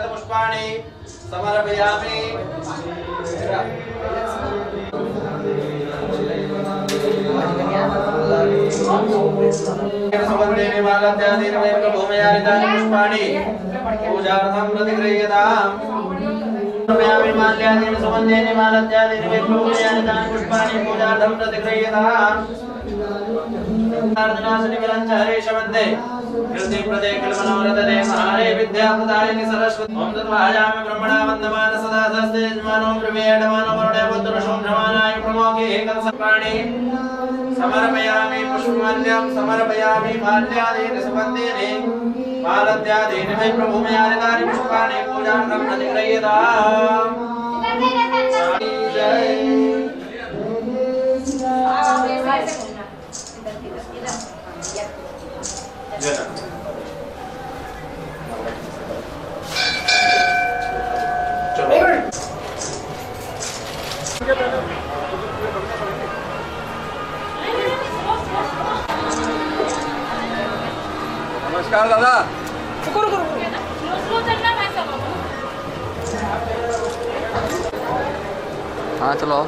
पुष्पाणि समर्पयामि। सुगन्धेन मालाद्यादीन मे प्रभूमयानितानि पुष्पाणि पूजार्थं प्रतिगृह्यताम्। समर्पयामि माल्यादीन सुगन्धेन मालाद्यादीन मे प्रभूमयानितानि पुष्पाणि पूजार्थं प्रतिगृह्यताम्। नारदनाशनि विरञ्च हरेश मध्ये कृति प्रदे कल्पनोरतने महारे विद्याप्रदायिनि सरस्वती। ओम तत्वायामि ब्रह्मणा वन्दमान सदा सस्ते यजमानो ब्रह्मेणमानो वरुणे पुत्रशों भ्रमाणाय प्रमोखे एकं सप्राणि समर्पयामि। पुष्पमाल्यं समर्पयामि माल्यादीन सुगन्धेन मालाद्यादीन मे प्रभूमयानितानि पुष्पाणि पूजार्थं प्रतिगृह्यताम्। नमस्कार दादा। हाँ चलो।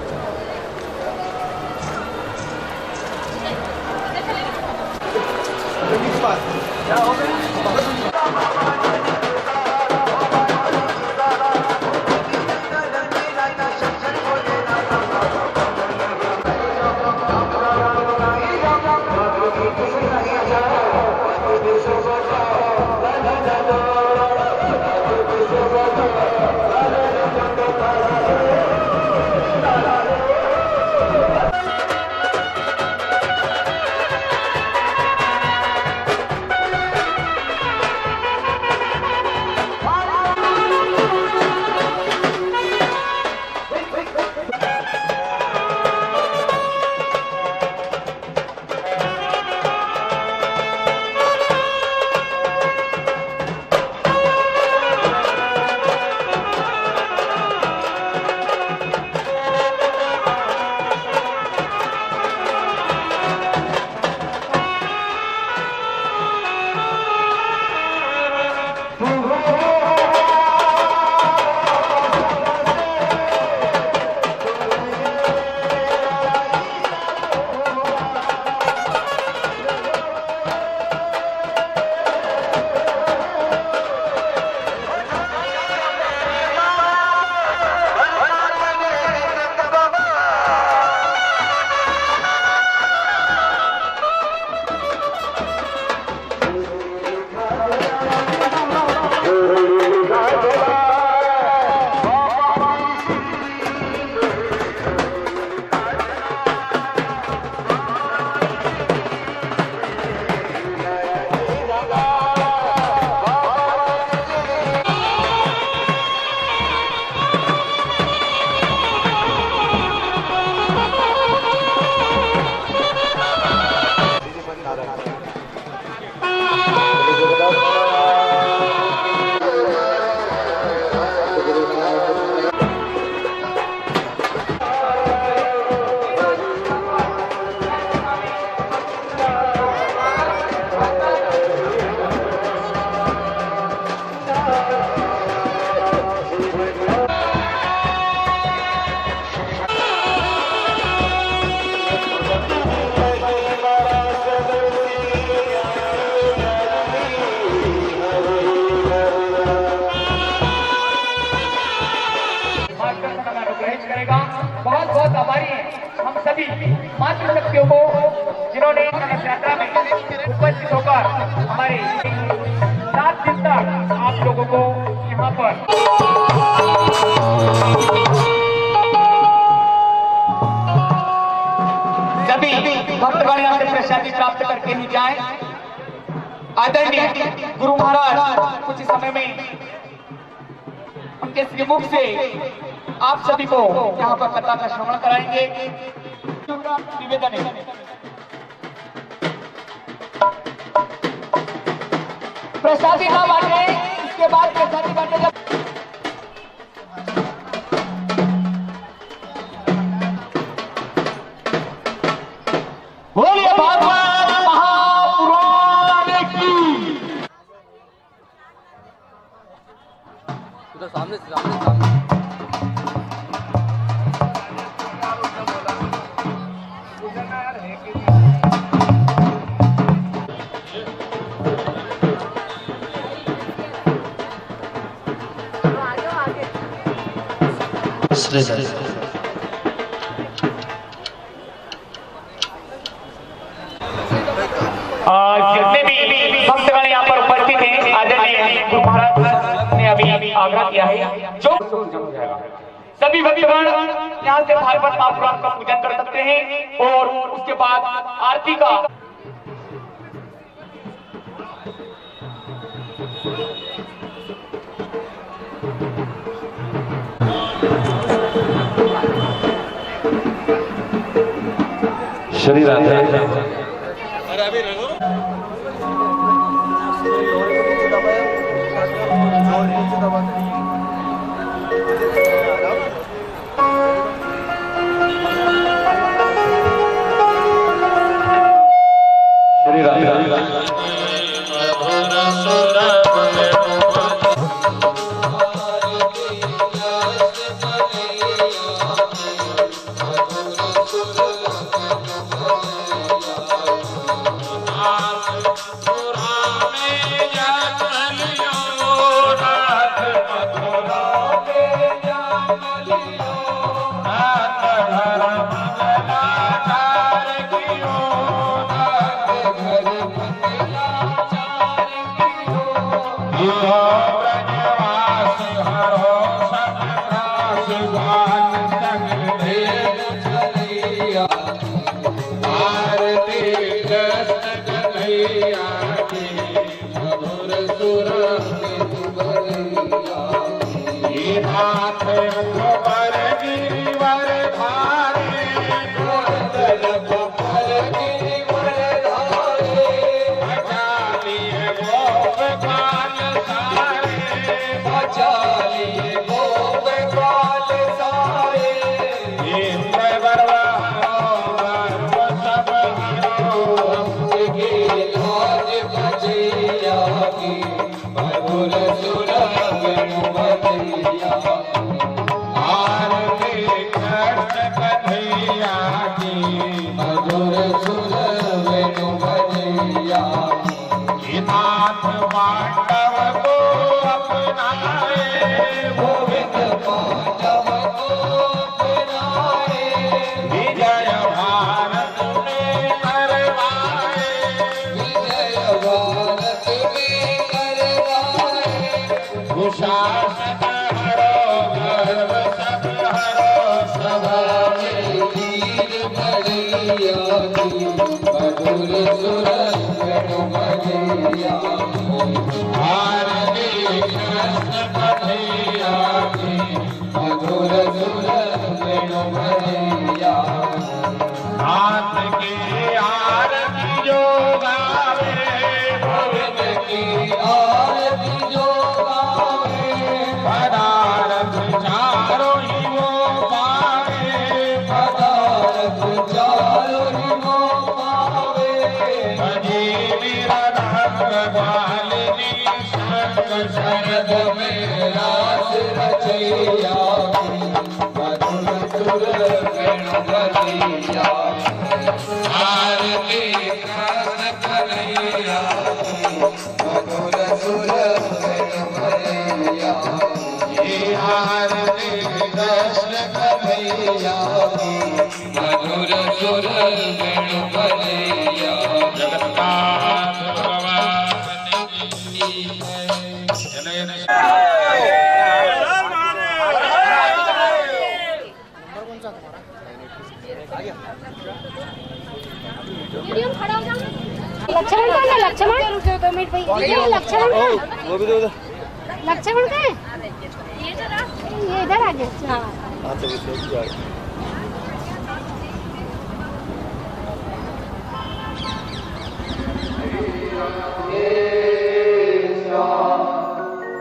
मार्गदर्शन हमें अनुग्रहित करेगा। बहुत बहुत आभारी हैं हम सभी मातृशक्तियों को जिन्होंने कलश यात्रा में उपस्थित होकर हमारे 7 दिन तक आप लोगों को यहाँ पर सभी भक्तगण यहाँ से प्रसादी प्राप्त करके ही जाएं। आदरणीय गुरु महाराज कुछ समय में उनके श्रीमुख से आप सभी को यहाँ पर कथा का श्रवण कराएंगे। निवेदन है प्रसादी ना बांटे, इसके बाद प्रसादी बांटे जब बोलिए भगवान महापुराण की। उधर सामने सामने जितने भी भक्तगण यहाँ पर उपस्थित हैं, आदरणीय गुरु महाराज ने अभी आग्रह किया है जो सभी भक्तगण यहाँ से भागवत महापुराण का पूजन कर सकते हैं और उसके बाद आरती का शरीर आता है। आरती कन्हैया की मधुर सुर गणपतिया जगन्नाथ भगवान की लक्ष्मण का है लक्ष्मण 2 मिनट भाई लक्ष्मण का वो भी दो लक्ष्मण का है ये इधर आ गया हाँ तो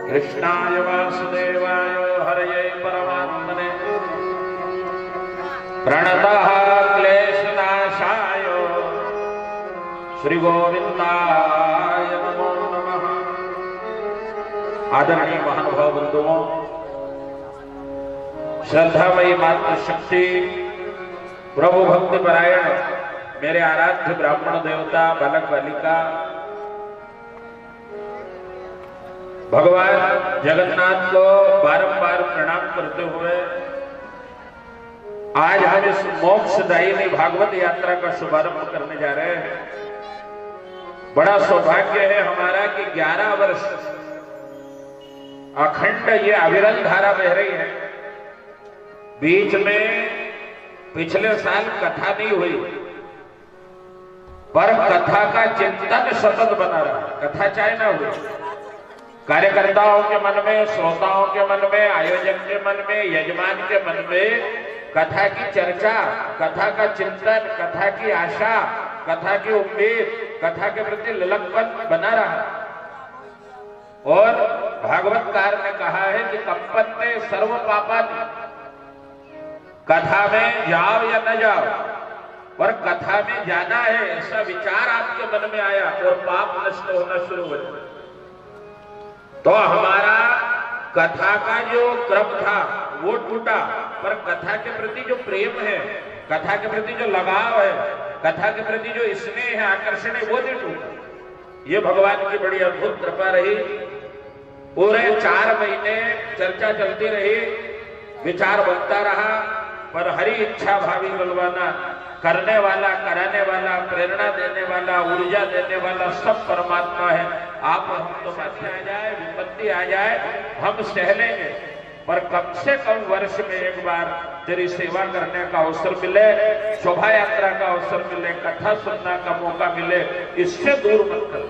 कृष्णाय वासुदेवाय हरये परमात्मने प्रणतः क्लेशनाशाय श्री गोविंदाय नमो नमः। आदरणीय महानुभाव बंधुओं, श्रद्धामयी मातृशक्ति प्रभु भक्ति परायण मेरे आराध्य ब्राह्मण देवता बालक बालिका भगवान जगन्नाथ को बारंबार प्रणाम करते हुए आज हम इस मोक्षदायिनी भागवत यात्रा का शुभारंभ करने जा रहे हैं। बड़ा सौभाग्य है हमारा कि 11 वर्ष अखंड ये अविरल धारा बह रही है। बीच में पिछले साल कथा नहीं हुई, पर कथा का चिंतन सतत बना रहा। कथा चाहे ना हुई, कार्यकर्ताओं के मन में, श्रोताओं के मन में, आयोजक के मन में, यजमान के मन में कथा की चर्चा, कथा का चिंतन, कथा की आशा, कथा की उम्मीद, कथा के प्रति ललकपन बना रहा। और भागवतकार ने कहा है कि कंपन्ते सर्व पापानि, कथा में जाओ या न जाओ, पर कथा में जाना है ऐसा विचार आपके मन में आया और पाप नष्ट होना शुरू हो गया। तो हमारा कथा का जो क्रम था वो टूटा, पर कथा के प्रति जो प्रेम है, कथा के प्रति जो लगाव है, कथा के प्रति जो स्नेह है, आकर्षण है, वो नहीं टूटा। ये भगवान की बड़ी अद्भुत कृपा रही। पूरे 4 महीने चर्चा चलती रही, विचार बनता रहा, पर हरि इच्छा भावी बलवाना, करने वाला, कराने वाला, प्रेरणा देने वाला, ऊर्जा देने वाला सब परमात्मा है। आप हम तो बातें आ जाए, विपत्ति आ जाए, हम सह लेंगे, पर कम से कम वर्ष में एक बार तेरी सेवा करने का अवसर मिले, शोभा यात्रा का अवसर मिले, कथा सुनने का मौका मिले, इससे दूर मत कर।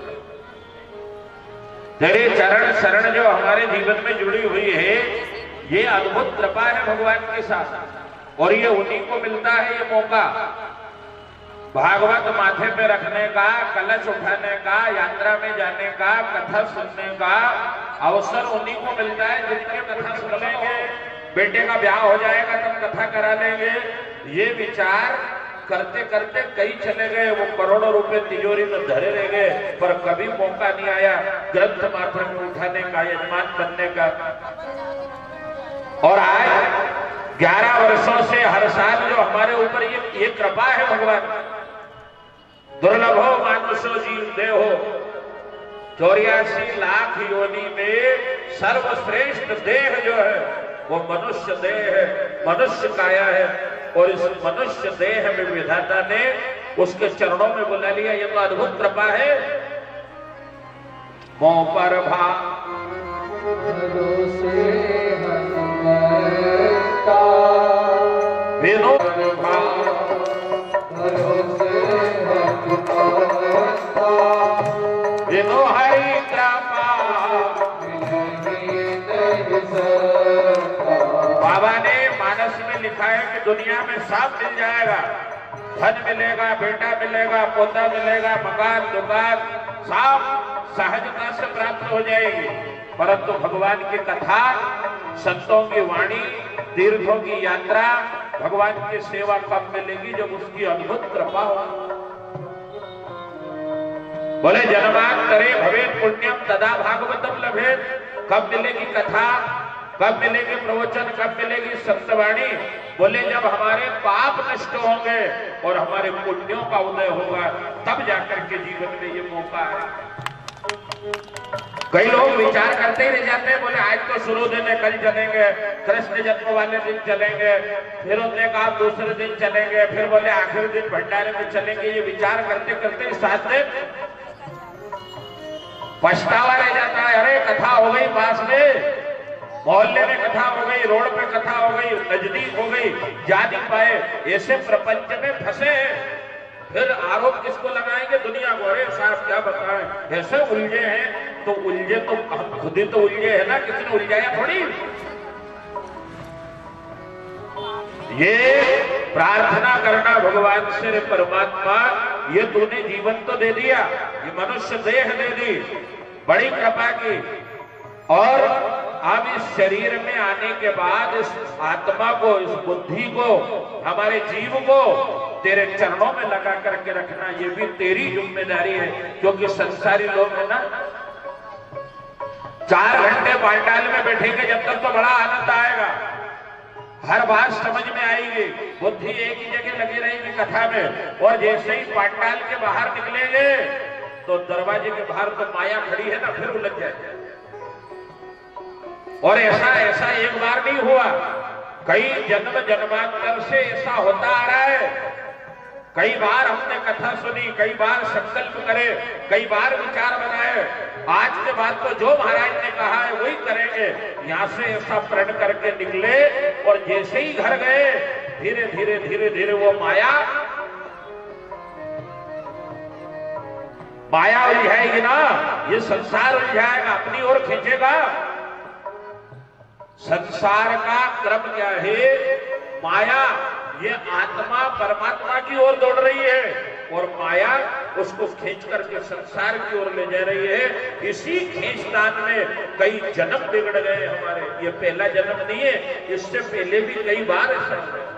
तेरे चरण शरण जो हमारे जीवन में जुड़ी हुई है, ये अद्भुत कृपा है भगवान के साथ, और ये उन्हीं को मिलता है ये मौका। भागवत माथे पे रखने का, कलश उठाने का, यात्रा में जाने का, कथा सुनने का अवसर उन्हीं को मिलता है जिनके कथा सुन लेंगे, बेटे का ब्याह हो जाएगा तब कथा करा लेंगे। ये विचार करते करते कई चले गए, वो करोड़ों रुपए तिजोरी में धरे रह गए, पर कभी मौका नहीं आया ग्रंथ माथे में उठाने का, यजमान बनने का। और आज 11 वर्षों से हर साल जो हमारे ऊपर ये कृपा है भगवान, दुर्लभो मानुषो जीव देहो, 84 लाख योनि में सर्वश्रेष्ठ देह जो है वो मनुष्य देह है, मनुष्य काया है। और इस मनुष्य देह में विधाता ने उसके चरणों में बुला लिया। ये तो अद्भुत कृपा है। मोह पर विनो हरि कृपा। बाबा ने मानस में लिखा है कि दुनिया में सब मिल जाएगा, धन मिलेगा, बेटा मिलेगा, पोता मिलेगा, मकान, दुकान, सब सहजता से प्राप्त हो जाएगी, परंतु भगवान की कथा, संतों की वाणी, तीर्थों की यात्रा, भगवान की सेवा कब मिलेगी? जब उसकी अद्भुत कृपा हो। बोले जन्मांतरे भवेत् पुण्यम तदा भागवतम लभेत्। कब मिलेगी कथा, कब मिलेगी प्रवचन, कब मिलेगी संतवाणी? बोले जब हमारे पाप नष्ट होंगे और हमारे पुण्यों का उदय होगा, तब जाकर के जीवन में ये मौका है। कई लोग विचार करते ही रह जाते हैं, बोले आज तो शुरू दिन है, कल चलेंगे, कृष्ण जन्म वाले दिन चलेंगे, फिर उन्होंने कहा दूसरे दिन चलेंगे, फिर बोले आखिरी दिन भंडारे में चलेंगे। ये विचार करते करते 7 दिन पछतावा रह जाता है। अरे कथा हो गई पास में, मोहल्ले में कथा हो गई, रोड पे कथा हो गई, नजदीक हो गई, जा नहीं पाए, ऐसे प्रपंच में फंसे हैं। फिर आरोप किसको लगाएंगे? दुनिया को। अरे साहब क्या बताएं, ऐसे उलझे हैं। तो उलझे तो हम खुद ही तो उलझे है ना, किसी ने उलझाया थोड़ी। ये प्रार्थना करना भगवान से, परमात्मा ये तूने जीवन तो दे दिया, ये मनुष्य देह दे दी, बड़ी कृपा की, और अब इस शरीर में आने के बाद इस आत्मा को, इस बुद्धि को, हमारे जीव को तेरे चरणों में लगा करके रखना, ये भी तेरी जिम्मेदारी है। क्योंकि संसारी लोग है ना, 4 घंटे पांडाल में बैठेंगे जब तक तो बड़ा आनंद आएगा, हर बात समझ में आएगी, बुद्धि एक ही जगह लगी रहेगी कथा में। और जैसे ही पांडाल के बाहर निकलेंगे तो दरवाजे के बाहर तो माया खड़ी है ना, फिर उलझ जाए। और ऐसा एक बार नहीं हुआ, कई जन्म जन्मांतर से ऐसा होता आ रहा है। कई बार हमने कथा सुनी, कई बार संकल्प करे, कई बार विचार बनाए, आज के बाद तो जो महाराज ने कहा है वही करेंगे। यहाँ से ऐसा प्रण करके निकले और जैसे ही घर गए, धीरे धीरे धीरे धीरे वो माया उलझाएगी ना, ये संसार उलझाएगा, अपनी ओर खींचेगा। संसार का क्रम क्या है? माया ये आत्मा परमात्मा की ओर दौड़ रही है और माया उसको खींच करके संसार की ओर ले जा रही है। इसी खींचतान में कई जन्म बिगड़ गए हमारे। ये पहला जन्म नहीं है, इससे पहले भी कई बार ऐसा है।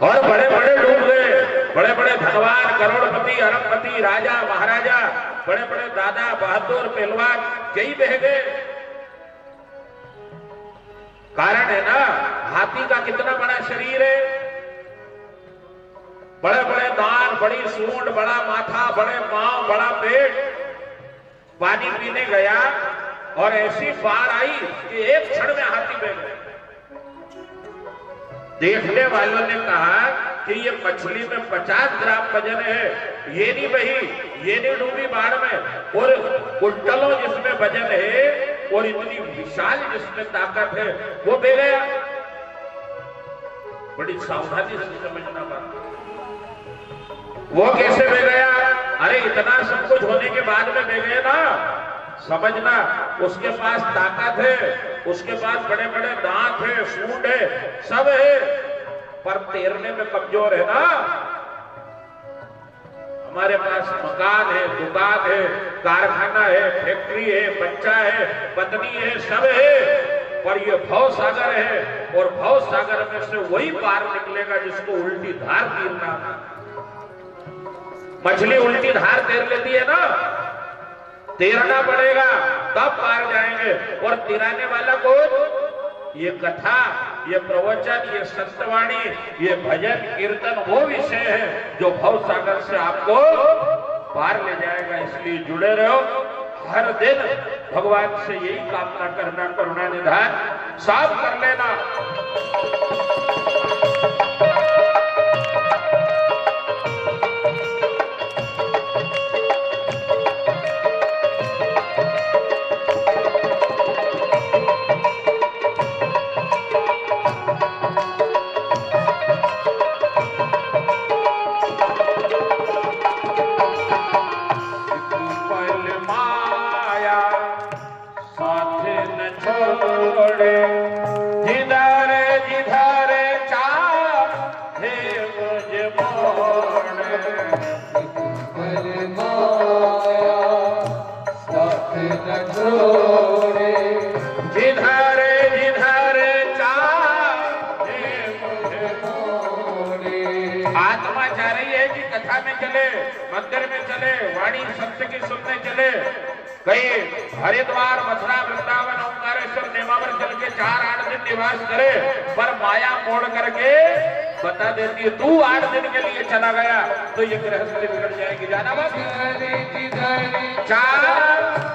और बड़े बड़े लोग गए, बड़े बड़े धनवान, करोड़पति, अरबपति, राजा महाराजा, बड़े बड़े दादा बहादुर पहलवान कई बह गए। कारण है ना, हाथी का कितना बड़ा शरीर है, बड़े बड़े दांत, बड़ी सूंड, बड़ा माथा, बड़े पांव, बड़ा पेट। पानी पीने गया और ऐसी बाढ़ आई कि एक क्षण में हाथी बह गया। देखने वालों ने कहा कि ये मछली में 50 ग्राम वजन है, ये नहीं बही, ये नहीं डूबी बाढ़ में, और कुंटलों जिसमें वजन है और इतनी विशाल जिसमें ताकत है वो बह गया। बड़ी सावधानी से समझना बात। वो कैसे बह गया? अरे इतना सब कुछ होने के बाद में बह गए ना, समझना उसके पास ताकत है, उसके पास बड़े बड़े दांत है, सूंड है, सब है, पर तैरने में कमजोर है ना। हमारे पास मकान है, दुकान है, कारखाना है, फैक्ट्री है, बच्चा है, पत्नी है, सब है, पर ये भव सागर है और भव सागर में से वही पार निकलेगा जिसको उल्टी धार तैरना। मछली उल्टी धार तैर लेती है ना, तैरना पड़ेगा तब पार जाएंगे। और तिराने वाला को ये कथा, ये प्रवचन, ये संतवाणी, ये भजन कीर्तन वो विषय है जो भव सागर से आपको पार ले जाएगा। इसलिए जुड़े रहो, हर दिन भगवान से यही कामना करना, करुणा निधान साफ कर लेना। आत्मा चाह रही है कि कथा में चले, मंदिर में चले, वाणी सत्य की सुनने चले, कहीं हरिद्वार मथुरा वृंदावन ओंकारेश्वर नेमावर चल के 4-8 दिन निवास करे, पर माया मोड़ करके बता देती है तू 8 दिन के लिए चला गया तो ये गृहस्थी बिगड़ जाएगी। जाना बस 4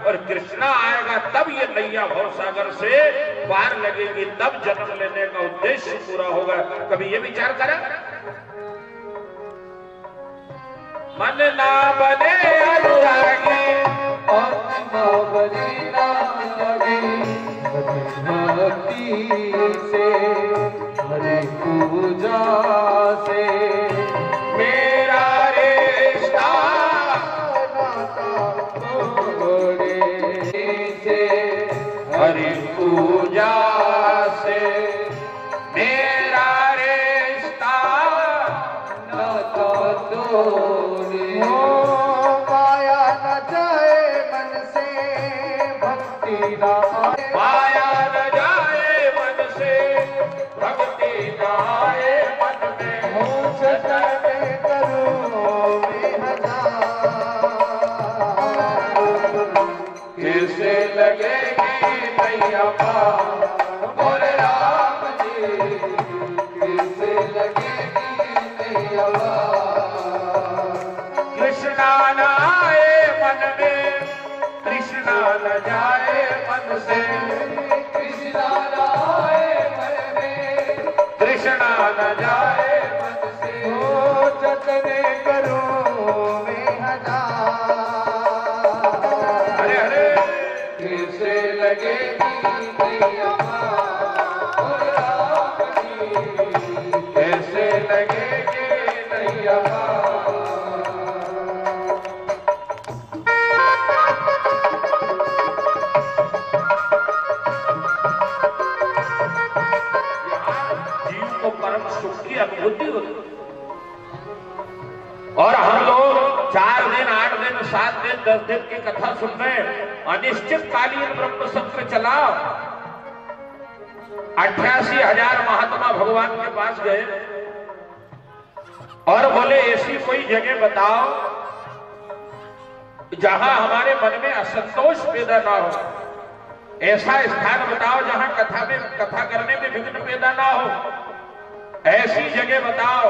और कृष्णा आएगा तब ये नैया भव सागर से पार लगेगी, तब जन्म लेने का उद्देश्य पूरा होगा। कभी ये विचार करा? मन ना बने अनुरागी और बने ना लगे भक्ति से हरि पूजा से मेरा रिश्ता हरि पूजा से मेरा रिश्ता नाता तोड़े। माया न जाए मन से भक्ति ना आए, माया न जाए मन से भक्ति ना आए मन में हो सजने करूं मैं हजार कैसे लगेगी नैया पार मोरे राम जी कैसे लगेगी नैया पार। कृष्णा न आए मन में कृष्णा न जाए मन से कृष्णा न आए मन में कृष्णा न जाए मन से हो जतने करूं मैं हजार। हरे हरे कैसे लगेगी नैया पार राम जी कैसे लगेगी नैया पार। जीव को परम सुख की अनुभूति होती और हम लोग 4 दिन 8 दिन 7 दिन 10 दिन की कथा सुन रहे हैं। अनिश्चित कालीन ब्रह्म सत्र चला, 88,000 महात्मा भगवान के पास गए और बोले ऐसी कोई जगह बताओ जहां हमारे मन में असंतोष पैदा ना हो, ऐसा स्थान बताओ जहां कथा करने में विघ्न पैदा ना हो, ऐसी जगह बताओ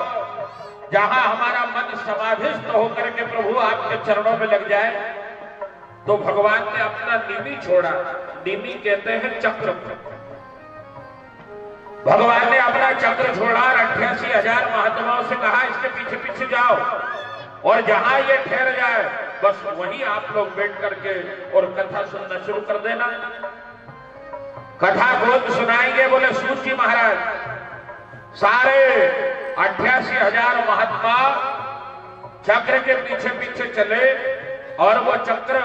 जहां हमारा मन समाधिस्थ होकर के प्रभु आपके चरणों में लग जाए। तो भगवान ने अपना निमि छोड़ा, निमि कहते हैं चक्र। भगवान ने अपना चक्र छोड़ा और 88,000 महात्माओं से कहा इसके पीछे पीछे जाओ और जहां ये ठहर जाए बस वहीं आप लोग बैठ करके और कथा सुनना शुरू कर देना। कथा कौन सुनाएंगे? बोले सूत जी महाराज। सारे 88,000 महात्मा चक्र के पीछे पीछे चले और वो चक्र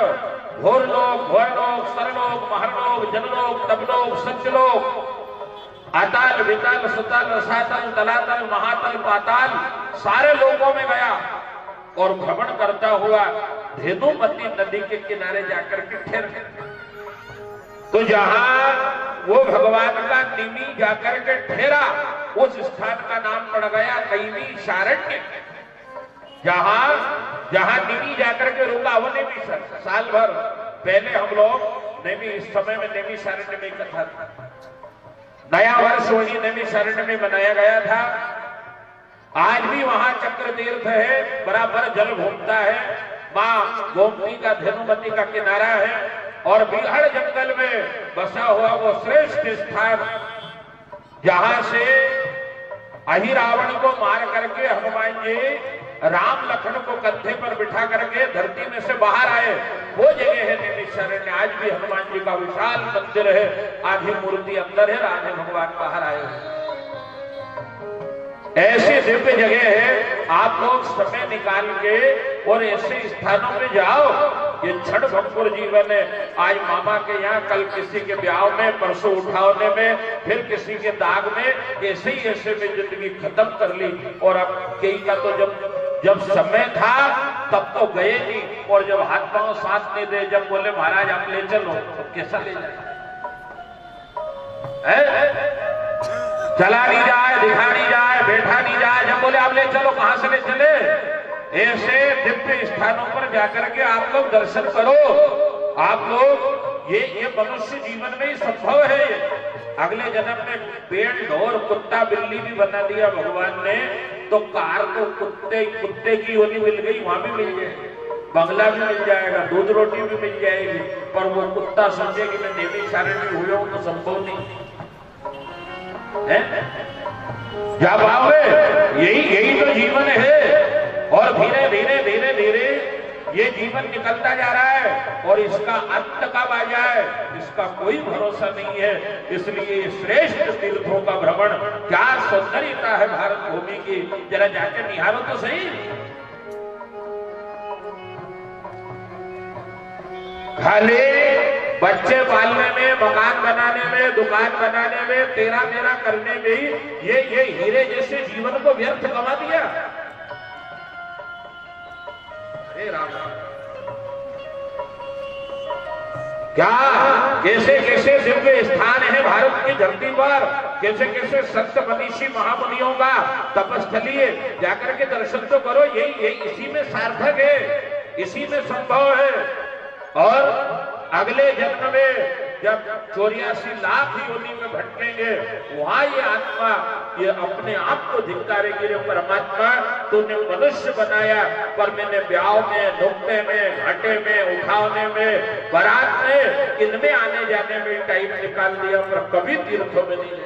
भोरलोक, भोरलोक, सरलोक, महरलोक, जनलोक, तपलोक, सत्यलोक, अतल, वितल, सुतल, रसातल, तलातल, महातल, पाताल सारे लोकों में गया और भ्रमण करता हुआ धेनुमती नदी के किनारे जाकर के ठहर गया। तो जहां वो भगवान का निमि जाकर के ठहरा उस स्थान का नाम पड़ गया नैमिषारण्य। जहां निमि जाकर के रुका वो नैमिषारण्य। साल भर पहले हम लोग इस समय में नैमिषारण्य में कथा था। नया वर्ष वही नैमिषारण्य में मनाया गया था। आज भी वहां चक्र तीर्थ है, बराबर जल घूमता है, मां गोमती का धेनुमती का किनारा है और बिहड़ जंगल में बसा हुआ वो श्रेष्ठ स्थान जहां से अहिरावण को मार करके हनुमान जी राम लखन को कंधे पर बिठा करके धरती में से बाहर आए, वो जगह है नैमिषारण्य। आज भी हनुमान जी का विशाल मंदिर है, आधी मूर्ति अंदर है, आधे भगवान बाहर आए हैं। ऐसी दिव्य जगह है, आप लोग समय निकाल के और ऐसे स्थानों में जाओ। ये क्षण भंगुर जीवन है। आज मामा के यहाँ, कल किसी के ब्याह में, परसों उठाने में, फिर किसी के दाग में, ऐसे ही ऐसे में जिंदगी खत्म कर ली। और अब कई का तो जब जब समय था तब तो गए नहीं, और जब हाथ पांव साथ नहीं दे, जब बोले महाराज आप ले चलो, तो कैसा ले जाए? चला नहीं जाए, दिखा नहीं जाए, बैठा नहीं जाए, जब बोले आप ले चलो, कहां से ले चले? ऐसे दिव्य स्थानों पर जाकर के आप लोग दर्शन करो। आप लोग ये मनुष्य जीवन में ही संभव है। अगले जन्म में पेड़, ढोर, कुत्ता, बिल्ली भी बना दिया भगवान ने, तो कार तो कुत्ते की योनि मिल गई, वहां भी मिल जाएगी, बंगला भी मिल जाएगा, दूध रोटी भी मिल जाएगी, पर वो कुत्ता समझे कि मैं देवी सारणी हुए हूं तो संभव नहीं है। क्या भाव है? यही तो जीवन है। और धीरे धीरे धीरे धीरे ये जीवन निकलता जा रहा है, और इसका अंत कब आ जाए इसका कोई भरोसा नहीं है। इसलिए श्रेष्ठ तीर्थों का भ्रमण, क्या सौंदर्यता है भारत भूमि की, जरा जाकर निहारो तो सही। खाली बच्चे पालने में, मकान बनाने में, दुकान बनाने में, तेरा मेरा करने में ही ये हीरे जैसे जीवन को व्यर्थ गवा दिया। क्या कैसे कैसे दिव्य स्थान है भारत की धरती पर, कैसे कैसे संत मनीषी महामुनियों का तपस्थली है, जाकर के दर्शन तो करो। यही इसी में सार्थक है, इसी में संभव है। और अगले जन्म में जब 84 लाख योनि में भटकेंगे, वहां ये आत्मा ये अपने आप को धिक्कारेगी, रे परमात्मा तूने मनुष्य बनाया, पर मैंने ब्याह में, नुक्ते में, घाटे में, उठाने में, बारात में, इनमें आने जाने में टाइम निकाल दिया, पर कभी तीर्थों में नहीं।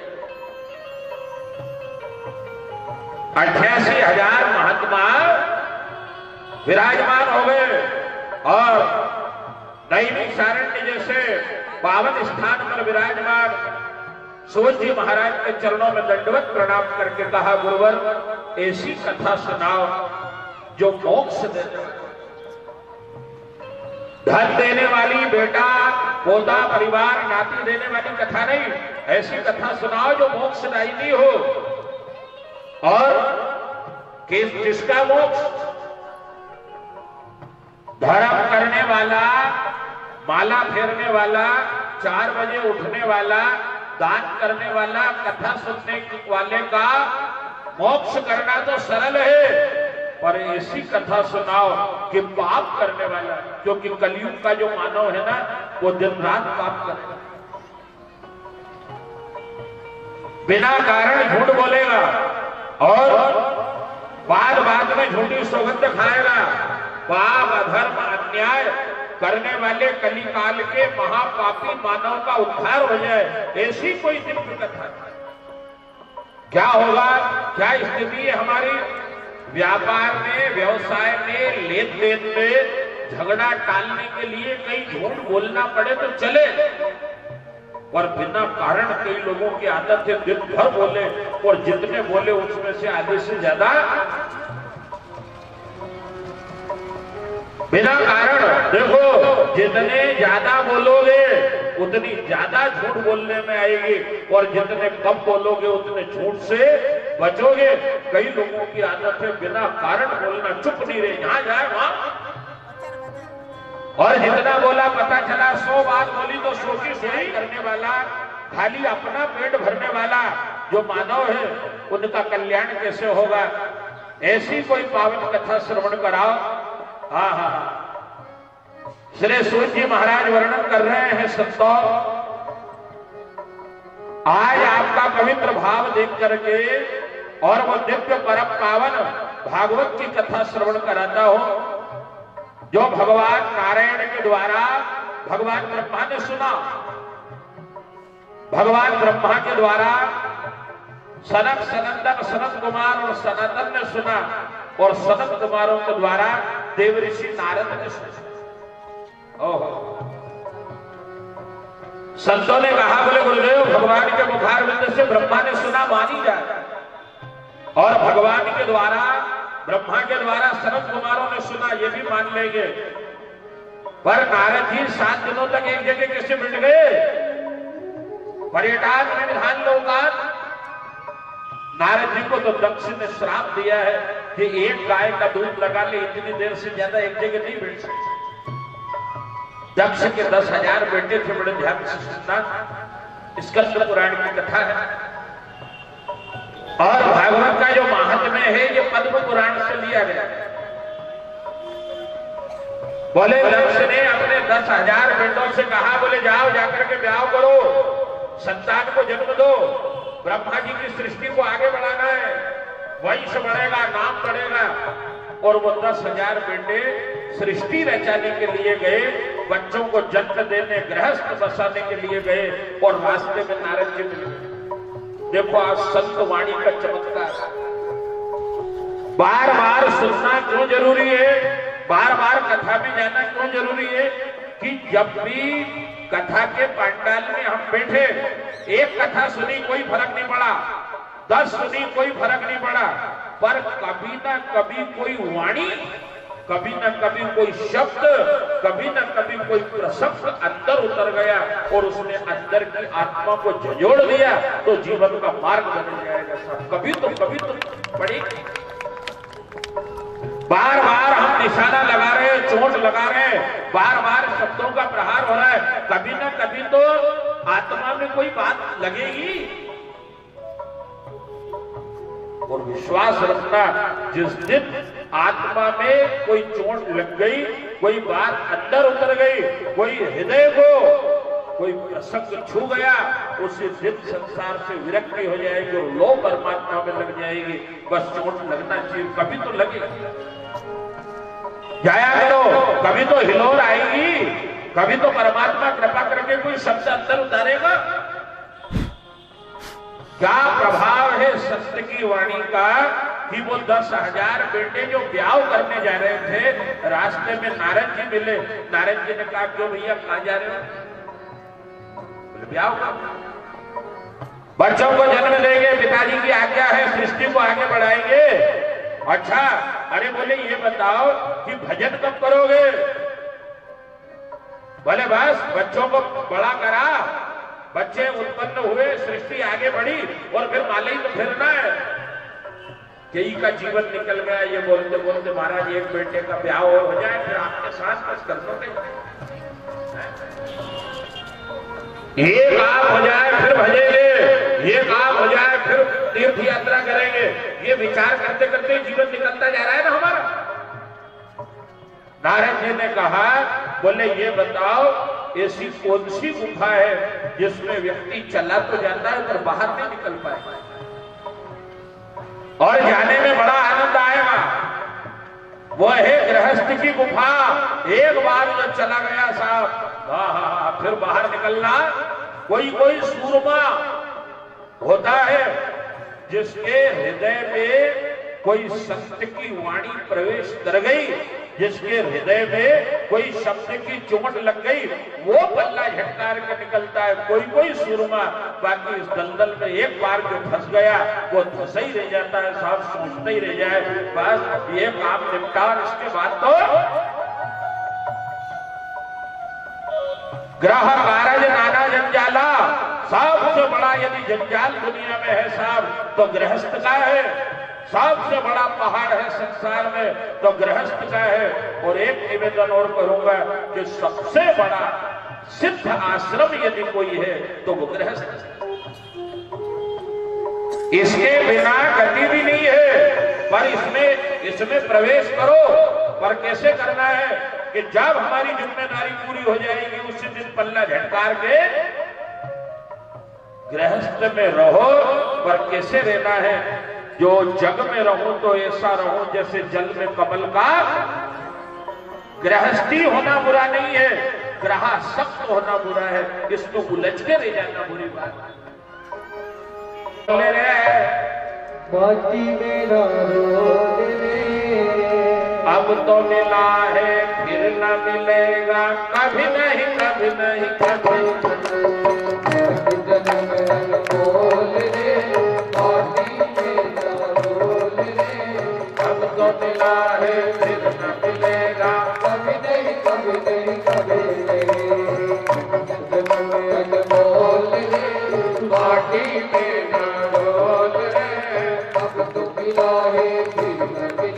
88,000 महात्मा विराजमान हो गए, और दैनिक सारण्य जैसे पावन स्थान पर विराजमान सूत जी महाराज के चरणों में दंडवत प्रणाम करके कहा, गुरुवर ऐसी कथा सुनाओ जो मोक्ष देने, धन देने वाली, बेटा, पोता, परिवार, नाती देने वाली कथा नहीं, ऐसी कथा सुनाओ जो मोक्षदायिनी हो। और किसका मोक्ष? धर्म करने वाला, माला फेरने वाला, 4 बजे उठने वाला, दान करने वाला, कथा सुनने वाले का मोक्ष करना तो सरल है, पर ऐसी कथा सुनाओ कि पाप करने वाला, क्योंकि कलयुग का जो मानव है ना, वो दिन रात पाप करेगा, बिना कारण झूठ बोलेगा, और बाद में झूठी सौगंध खाएगा। पाप, अधर्म, अन्याय करने वाले कलिकाल के महापापी मानव का उद्धार हो जाए, ऐसी कोई दिव्य कथा। क्या होगा, क्या स्थिति है हमारी? व्यापार में, व्यवसाय में, लेन देन में झगड़ा टालने के लिए कहीं झूठ बोलना पड़े तो चले, और बिना कारण कई लोगों की आदत है दिन भर बोले, और जितने बोले उसमें से आधे से ज्यादा बिना कारण। देखो, जितने ज्यादा बोलोगे उतनी ज्यादा झूठ बोलने में आएगी, और जितने कम बोलोगे उतने झूठ से बचोगे। कई लोगों की आदत है बिना कारण बोलना, चुप नहीं रहे, यहां जाए वहां, और जितना बोला पता चला 100 बात बोली तो 100 की सुनी करने वाला, खाली अपना पेट भरने वाला जो मानव है, उनका कल्याण कैसे होगा? ऐसी कोई पावन कथा श्रवण कराओ। श्री सूत जी महाराज वर्णन कर रहे हैं, संतों, आज आपका पवित्र भाव देख करके और वो दिव्य परम पावन भागवत की कथा श्रवण कराता हूं, जो भगवान नारायण के द्वारा भगवान ब्रह्मा ने सुना। भगवान ब्रह्मा के द्वारा सनक, सनंदन, सनत कुमार और सनातन ने सुना, और सनत कुमारों के द्वारा देव ऋषि नारद ने सुना। संतों ने कहा, बोले गुरुदेव, भगवान के मुखारविंद से ब्रह्मा ने सुना, मानी जाए, और भगवान के द्वारा, ब्रह्मा के द्वारा सनत कुमारों ने सुना, ये भी मान लेंगे। पर नारद जी 7 दिनों तक एक जगह कैसे मिट गए? पर्यटन में विधान लोकान। नारद जी को तो दक्ष ने श्राप दिया है कि एक गाय का दूध लगा ले, इतनी देर से ज्यादा एक जगह नहीं बैठ सकते। दक्ष के 10,000 बेटे थे, बड़े ध्यान से सुनना, स्कंद पुराण की कथा है। और भागवत का जो महात्म्य है ये पद्म पुराण से लिया गया। बोले दक्ष ने अपने 10,000 बेटों से कहा, बोले जाओ जाकर के ब्याह करो, संतान को जन्म दो, ब्रह्मा जी की सृष्टि को आगे बढ़ाना है, वंश बढ़ेगा, नाम बढ़ेगा। और वो 10,000 बेटे सृष्टि रचाने के लिए गए, बच्चों को जन्म देने, गृहस्थ बसाने के लिए गए, और रास्ते में नारद जी मिले। देखो आज संत वाणी का चमत्कार, बार बार सुनना क्यों जरूरी है, बार बार कथा में जाना क्यों जरूरी है, कि जब भी कथा के पंडाल में हम बैठे, एक कथा सुनी कोई फर्क नहीं पड़ा, 10 सुनी कोई फर्क नहीं पड़ा, पर कभी ना कभी कोई वाणी, कभी न कभी कोई शब्द, कभी न कभी कोई प्रसंग अंदर उतर गया और उसने अंदर की आत्मा को झंझोड़ दिया, तो जीवन का मार्ग बन जाएगा साहब। कभी तो पड़ेगी। बार बार हम निशाना लगा रहे हैं, चोट लगा रहे हैं, बार बार शब्दों का प्रहार हो रहा है, कभी न कभी तो आत्मा में कोई बात लगेगी। और विश्वास रखना, जिस दिन आत्मा में कोई चोट लग गई, कोई बात अंदर उतर गई, कोई हृदय को कोई प्रसंग छू गया, उसी दिन संसार से विरक्ति हो जाएगी और लो परमात्मा में लग जाएगी। बस चोट लगना चाहिए, कभी तो लगेगी, जाया करो, कभी तो हिलोर आएगी, कभी तो परमात्मा कृपा करके कोई शब्द अंदर उतारेगा। क्या प्रभाव है सत्य की वाणी का, कि वो 10,000 बेटे जो ब्याह करने जा रहे थे, रास्ते में नारद जी मिले। नारद जी ने कहा, क्यों भैया कहां जा रहे हो? बोले ब्याह का, बच्चों को जन्म देंगे, पिताजी की आज्ञा है, सृष्टि को आगे बढ़ाएंगे। अच्छा, अरे बोले ये बताओ कि भजन कब करोगे? बोले बस बच्चों को बड़ा करा, बच्चे उत्पन्न हुए, सृष्टि आगे बढ़ी, और फिर माले ही तो फिरना है। कई का जीवन निकल गया ये बोलते बोलते, महाराज एक बेटे का ब्याह और हो जाए, फिर आपके साथ बस कर दोगे। ये काम हो जाए फिर भजेंगे, ये काम हो जाए फिर तीर्थ यात्रा करेंगे। ये विचार करते करते जीवन निकलता जा रहा है ना हमारा। नारद जी ने कहा, बोले ये बताओ ऐसी कौन सी गुफा है जिसमें व्यक्ति चला तो जाता है पर बाहर नहीं निकल पाए, और जाने में बड़ा आनंद आएगा। वो है गृहस्थ की गुफा। एक बार जो चला गया साहब, फिर बाहर निकलना। कोई कोई सूरमा होता है जिसके हृदय में कोई संत की वाणी प्रवेश कर गई, जिसके हृदय में कोई शब्द की चोट लग गई, वो पल्ला झटकार के निकलता है। कोई कोई सूरमा, बाकी इस दलदल में एक बार जो फंस गया वो फंसा ही रह जाता है साहब, सोचता ही रह जाए बस ये काम निपटा, इसके बाद तो ग्रह कारज नाना जंजाला। सबसे बड़ा यदि जंजाल दुनिया में है साहब तो गृहस्थ का है। सबसे बड़ा पहाड़ है संसार में तो गृहस्थ का है। और एक निवेदन और करूंगा कि सबसे बड़ा सिद्ध आश्रम यदि कोई है तो वो गृहस्थ है। इसके बिना गति भी नहीं है, पर इसमें प्रवेश करो। पर कैसे करना है कि जब हमारी जिम्मेदारी पूरी हो जाएगी उसी दिन पल्ला झटकार के गृहस्थ में रहो। पर कैसे रहना है? जो जग में रहो तो ऐसा रहो जैसे जल में कमल का। गृहस्थी होना बुरा नहीं है, गृहस्थ होना बुरा है। इसको उलझ के रह जाना बुरी बात है। बाकी मेरा अब तो मिला है फिर न मिलेगा, कभी नहीं कभी नहीं कभी। अब तो मिला है फिर न मिलेगा, कभी नहीं कभी नहीं कभी नहीं। बोल रे बाटी में न बोल रे, अब तो मिला है फिर न मिलेगा।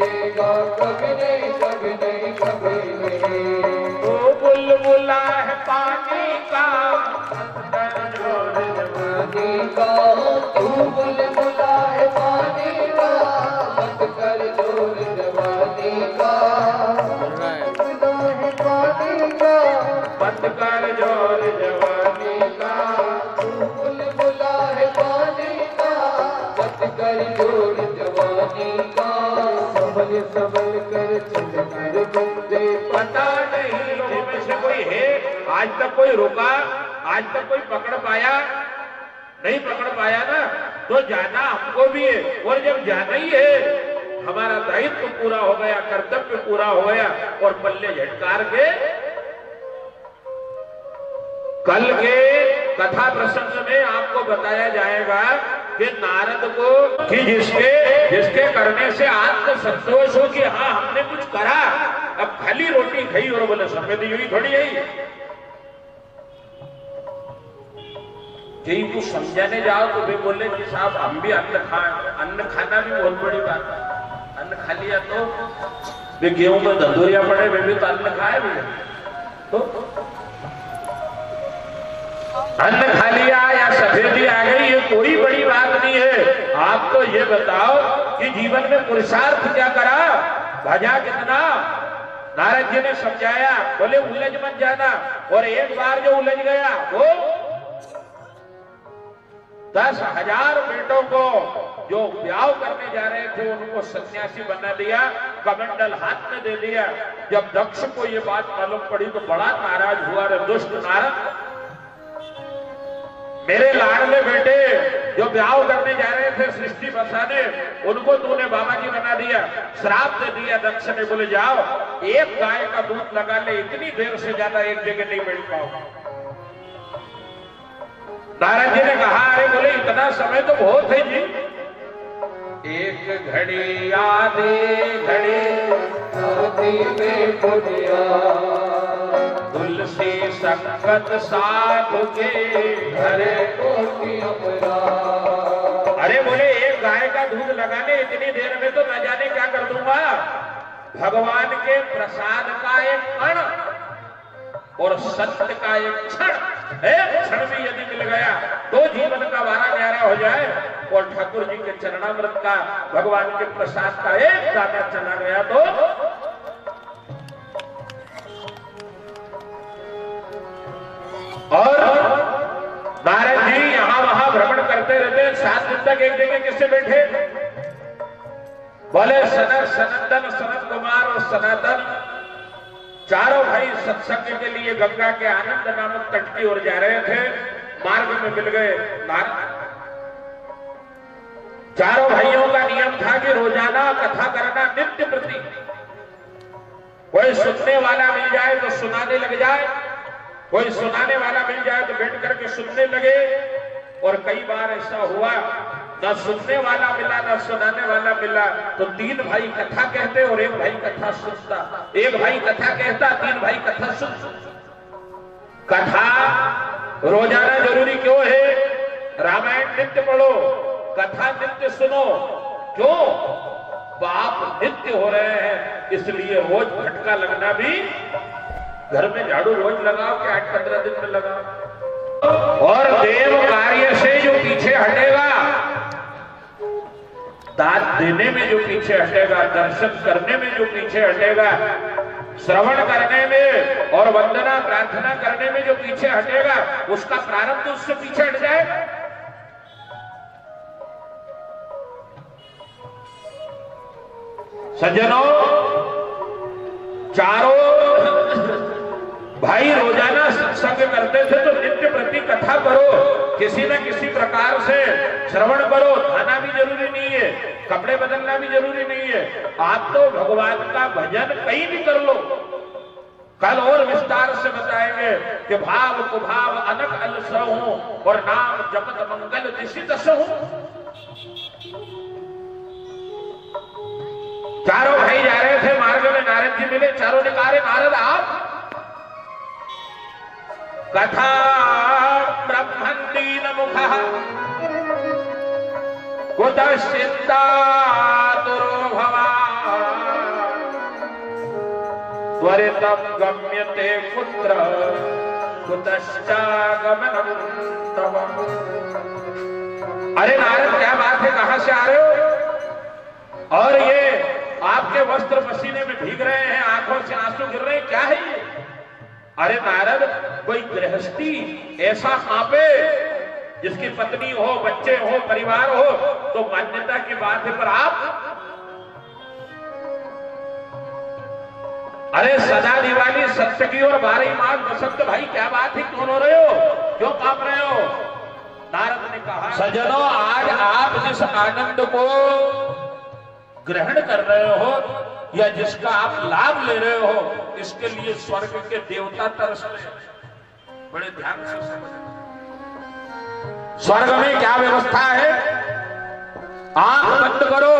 कर जोड़ जवानी का, संभल संभल कर चल कर बंदे। पता नहीं लोगों में से कोई है आज तक कोई रुका, आज तक कोई पकड़ पाया? नहीं पकड़ पाया ना, तो जाना हमको भी है। और जब जाना ही है, हमारा दायित्व पूरा हो गया, कर्तव्य पूरा हो गया, और पल्ले झटकार के कल के कथा प्रसंग में आपको बताया जाएगा कि नारद को कि जिसके करने से आत्म संतोष हो कि हाँ हमने कुछ करा, अब खाली रोटी खाई और बोले सफेदी हुई थोड़ी है। कुछ समझाने जाओ तो वे बोले कि साहब हम भी अन्न खाना भी बहुत बड़ी बात है। अन्न खा लिया तो वे गेहूं में धंधुरिया पड़े, वे भी तो अन्न खाए भी। तो अन्न खा लिया या सफेदी आ गई, ये कोई बड़ी बात नहीं है। आप तो ये बताओ कि जीवन में पुरुषार्थ क्या करा, भजा कितना। नारद जी ने समझाया, बोले उलझ मत जाना। और एक बार जो उलझ गया वो 10,000 बेटों को जो ब्याह करने जा रहे थे उनको सन्यासी बना दिया, कमंडल हाथ में दे दिया। जब दक्ष को ये बात मालूम पड़ी तो बड़ा नाराज हुआ। रे दुष्ट नारद, मेरे लाडले बेटे जो ब्याह करने जा रहे थे सृष्टि बसाने, उनको तूने बाबा जी बना दिया, श्राप दे दिया। दक्ष ने बोले जाओ एक गाय का दूध लगा ले, इतनी देर से ज्यादा एक जगह नहीं बैठ पाओ। नारद जी ने कहा, अरे बोले इतना समय तो बहुत है जी। एक घड़ी आधे घड़ी शादी में पुनिया, तुलसी संगत साधु के घरे कोटि अपरा। अरे बोले एक गाय का दूध लगाने इतनी देर में तो न जाने क्या कर दूंगा। भगवान के प्रसाद का एक कण और सत्य का एक क्षण भी यदि मिल गया तो जीवन का 12-11 हो जाए। और ठाकुर जी के चरणामृत का, भगवान के प्रसाद का एक दाना चला गया तो और नारद जी यहां वहां भ्रमण करते रहते। 7 दिन तक एक जगह किससे बैठे? बोले सनंदन, सनत कुमार और सनातन चारों भाई सत्संग के लिए गंगा के आनंद नामक तट की ओर जा रहे थे। मार्ग में मिल गए नारद। चारों भाइयों का नियम था कि रोजाना कथा करना नित्य प्रति। कोई सुनने वाला मिल जाए तो सुनाने लग जाए, कोई सुनाने वाला मिल जाए तो बैठ करके सुनने लगे। और कई बार ऐसा हुआ न सुनने वाला मिला न सुनाने वाला मिला तो 3 भाई कथा कहते और 1 भाई कथा सुनता। 1 भाई कथा कहता, 3 भाई कथा सुनता। कथा रोजाना जरूरी क्यों है? रामायण नित्य पढ़ो, कथा नित्य सुनो। क्यों? पाप नित्य हो रहे हैं, इसलिए रोज फटका लगना भी। घर में झाड़ू रोज लगाओ कि 8-15 दिन में लगाओ। और देव कार्य से जो पीछे हटेगा, दान देने में जो पीछे हटेगा, दर्शन करने में जो पीछे हटेगा, श्रवण करने में और वंदना प्रार्थना करने में जो पीछे हटेगा, उसका प्रारब्ध उससे पीछे हट जाएगा। सज्जनों, चारों भाई रोजाना सत्संग करते थे तो नित्य प्रति कथा करो, किसी न किसी प्रकार से श्रवण करो। खाना भी जरूरी नहीं है, कपड़े बदलना भी जरूरी नहीं है। आप तो भगवान का भजन कहीं भी कर लो। कल और विस्तार से बताएंगे कि भाव कुभाव अनक अलसहूं और नाम जपत मंगल दिशि दसहूं। चारों भाई जा रहे थे, मार्ग में नारद जी मिले। चारों ने कहा, नारद आप कथा ब्रह्मंदीन मुखः कुतश्चित्ता दुर्भवा त्वरितं गम्यते कुत्र कुतश्चागमनं तव। अरे नारद क्या बात है, कहां से आ रहे हो? और ये आपके वस्त्र पसीने में भीग रहे हैं, आंखों से आंसू गिर रहे हैं, क्या है ये? अरे नारद, कोई गृहस्थी ऐसा कांपे जिसकी पत्नी हो, बच्चे हो, परिवार हो, तो मान्यता की बात है। पर आप अरे सदा दिवाली सत्य की और 12 मास बसंत, भाई क्या बात है, क्यों रो रहे हो, क्यों कांप रहे हो? नारद ने कहा सज्जनों, आज आप जिस आनंद को ग्रहण कर रहे हो या जिसका आप लाभ ले रहे हो, इसके लिए स्वर्ग के देवता तरस रहे हैं। बड़े ध्यान से समझना, स्वर्ग में क्या व्यवस्था है। आंख बंद करो,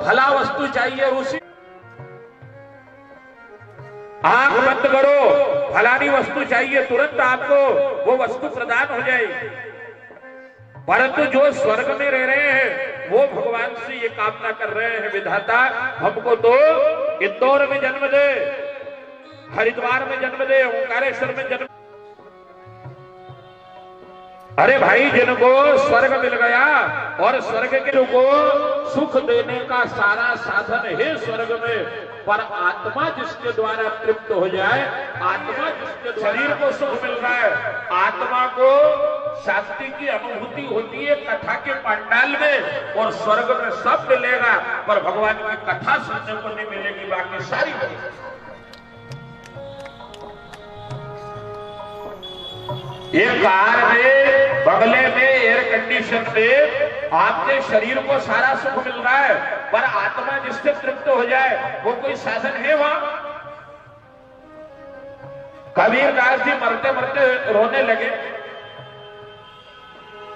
भला वस्तु चाहिए उसी, आंख बंद करो, फलानी वस्तु चाहिए, तुरंत आपको वो वस्तु प्रदान हो जाएगी। परंतु जो स्वर्ग में रह रहे हैं वो भगवान से ये कामना कर रहे हैं, विधाता हमको तो इंदौर में जन्म दे, हरिद्वार में जन्म दे, ओंकारेश्वर में जन्म। अरे भाई, जिनको स्वर्ग मिल गया और स्वर्ग के को सुख देने का सारा साधन है स्वर्ग में, पर आत्मा जिसके द्वारा तृप्त हो जाए, आत्मा जिसके शरीर को सुख मिल रहा है, आत्मा को शांति की अनुभूति होती है कथा के पंडाल में, और स्वर्ग में सब मिलेगा पर भगवान की कथा सुनने को नहीं मिलेगी, बाकी सारी मिलेगी। एक कार में, बगले में, एयर कंडीशन में आपके शरीर को सारा सुख मिल रहा है, पर आत्मा जिससे तृप्त हो जाए वो कोई साधन है वहां? कबीरदास जी मरते मरते रोने लगे,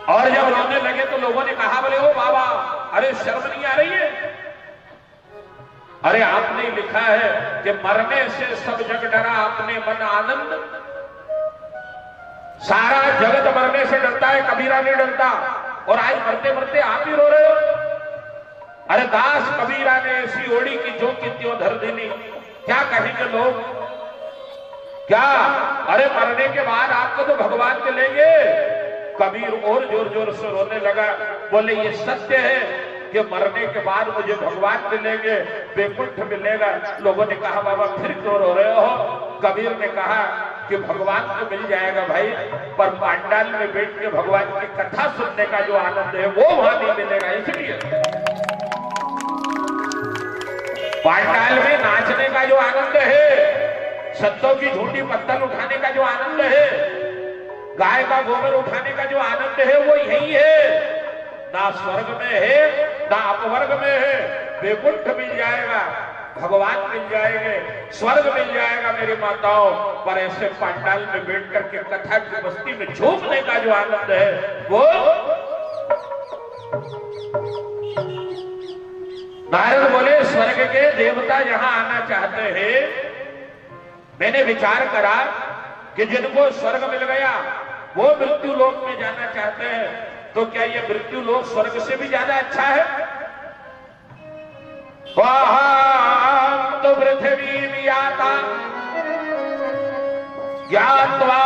और जब रोने लगे तो लोगों ने कहा, बोले ओ बाबा, अरे शर्म नहीं आ रही है? अरे आपने लिखा है कि मरने से सब जग डरा, अपने मन आनंद। सारा जगत मरने से डरता है, कबीरा नहीं डरता, और आज मरते मरते आप ही रो रहे हो। अरे दास कबीरा ने ऐसी ओढ़ी कि जो कि त्यों धर देनी, क्या कहेंगे लोग? क्या? अरे मरने के बाद आपको तो भगवान मिलेंगे। कबीर और जोर जोर से रोने लगा, बोले ये सत्य है कि मरने के बाद मुझे भगवान मिलेंगे, वैकुंठ मिलेगा। लोगों ने कहा, बाबा फिर क्यों रो रहे हो? कबीर ने कहा कि भगवान तो मिल जाएगा भाई, पर पांडाल में बैठ के भगवान की कथा सुनने का जो आनंद है वो वहां नहीं मिलेगा। इसलिए पांडाल में नाचने का जो आनंद है, संतों की झूठी पत्तल उठाने का जो आनंद है, गाय का गोबर उठाने का जो आनंद है, वो यही है। ना स्वर्ग में है, ना अपवर्ग में है। वैकुंठ मिल जाएगा, भगवान मिल जाएंगे, स्वर्ग मिल जाएगा मेरी माताओं, पर ऐसे पंडाल में बैठ करके कथा की बस्ती में झूमने का जो आनंद है वो। नारद बोले, स्वर्ग के देवता यहां आना चाहते हैं। मैंने विचार करा कि जिनको स्वर्ग मिल गया वो मृत्यु लोक में जाना चाहते हैं, तो क्या ये मृत्यु लोक स्वर्ग से भी ज्यादा अच्छा है? तो पृथ्वी वियाता ज्ञात्वा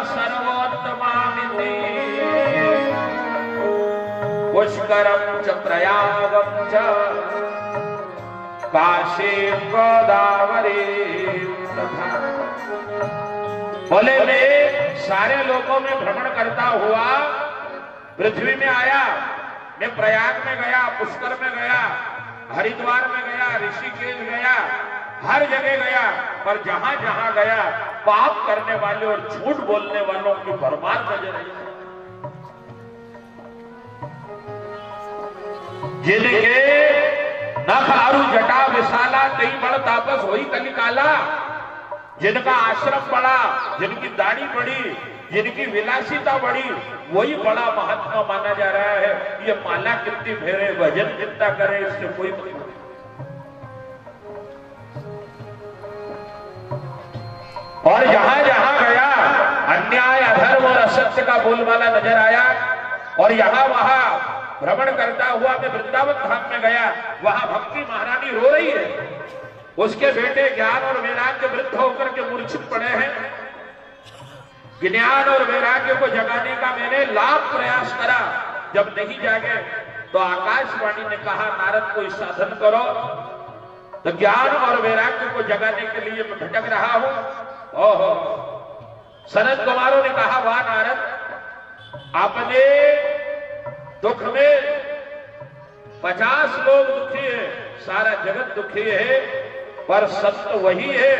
सर्वोत्तमामिति पुष्करम च प्रयागम च काशी गोदावरी तथा। बोले मैं सारे लोगों में भ्रमण करता हुआ पृथ्वी में आया, मैं प्रयाग में गया, पुष्कर में गया, हरिद्वार में गया, ऋषिकेश गया, हर जगह गया, पर जहां जहां गया पाप करने वाले और झूठ बोलने वालों की भरमार नजर आई। जिनके नख आरु जटा विशाला तई बड़ तापस होई कलिकाला, जिनका आश्रम बड़ा, जिनकी दाढ़ी बड़ी, जिनकी विलासिता बड़ी, वही बड़ा महात्मा माना जा रहा है। ये माला कितनी फेरे, भजन कितना करे, इससे कोई मतलब नहीं। और जहां जहां गया अन्याय, अधर्म और असत्य का बोलबाला नजर आया। और यहां वहां भ्रमण करता हुआ मैं वृंदावन धाम में गया, वहां भक्ति महारानी रो रही है। उसके बेटे ज्ञान और वैराग्य वृद्ध होकर के मूर्छित पड़े हैं। ज्ञान और वैराग्य को जगाने का मैंने लाख प्रयास करा, जब नहीं जागे तो आकाशवाणी ने कहा, नारद कोई साधन करो। तो ज्ञान और वैराग्य को जगाने के लिए मैं भटक रहा हूं। ओहो, सनत कुमारों ने कहा, वाह नारद, अपने दुख में 50 लोग दुखी है, सारा जगत दुखी है, पर सत्य वही है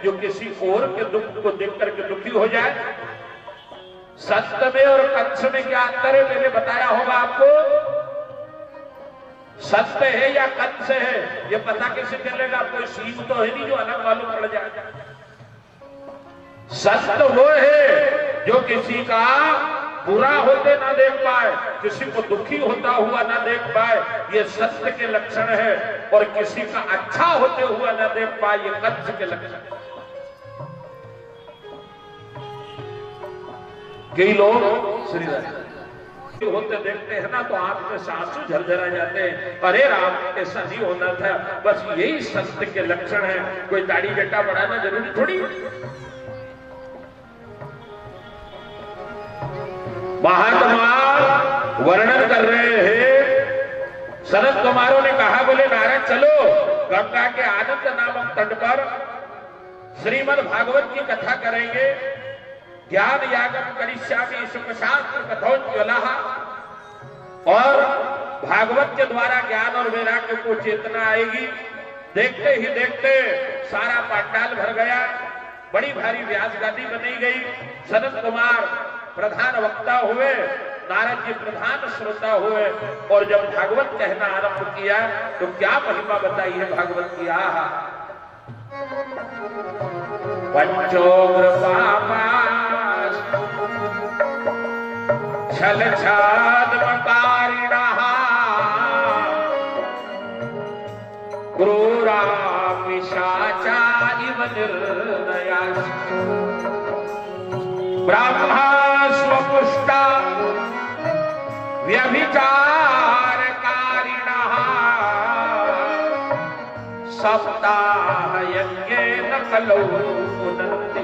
जो किसी और के दुख को देख करके दुखी हो जाए। सत्य में और कंस में क्या अंतर है मैंने बताया होगा आपको। सत्य है या कंस है ये पता कैसे चलेगा? कोई सीन तो है नहीं जो अलग मालूम पड़ जाए। सत्य वो है जो किसी का बुरा होते ना देख पाए, किसी को दुखी होता हुआ ना देख पाए, ये सत्य के लक्षण है। और किसी का अच्छा होते हुआ ना देख पाए, ये कंस के लक्षण है। कई लोग श्री राम होते देखते हैं ना तो आंख में आंसू झरझरा जाते हैं, अरे राम ऐसा नहीं होना था। बस यही सत्य के लक्षण है। कोई दाढ़ी जटा बढ़ाना जरूरी थोड़ी। महात्मा वर्णन कर रहे हैं। सनत कुमारों ने कहा, बोले नारद चलो गंगा के आनंद नामक तट पर श्रीमद् भागवत की कथा करेंगे। ज्ञान यागम करिष्यामि सुख शास्त्र कथोज्ज्वला। और भागवत के द्वारा ज्ञान और वैराग्य को चेतना आएगी। देखते ही देखते सारा पांडाल भर गया। बड़ी भारी व्यास गादी बनी गई। सनत कुमार प्रधान वक्ता हुए, नारद जी प्रधान श्रोता हुए। और जब भागवत कहना आरंभ किया तो क्या महिमा बताई है भागवत की। आहा पंचोग्र पापास छल छादमकारिणः क्रूरा पिशाचा इव निर्दयाः ब्रह्मा स्वपुष्टा व्यभिचारकारिणः सप्ताह यज्ञेन कलौ पुनन्ति।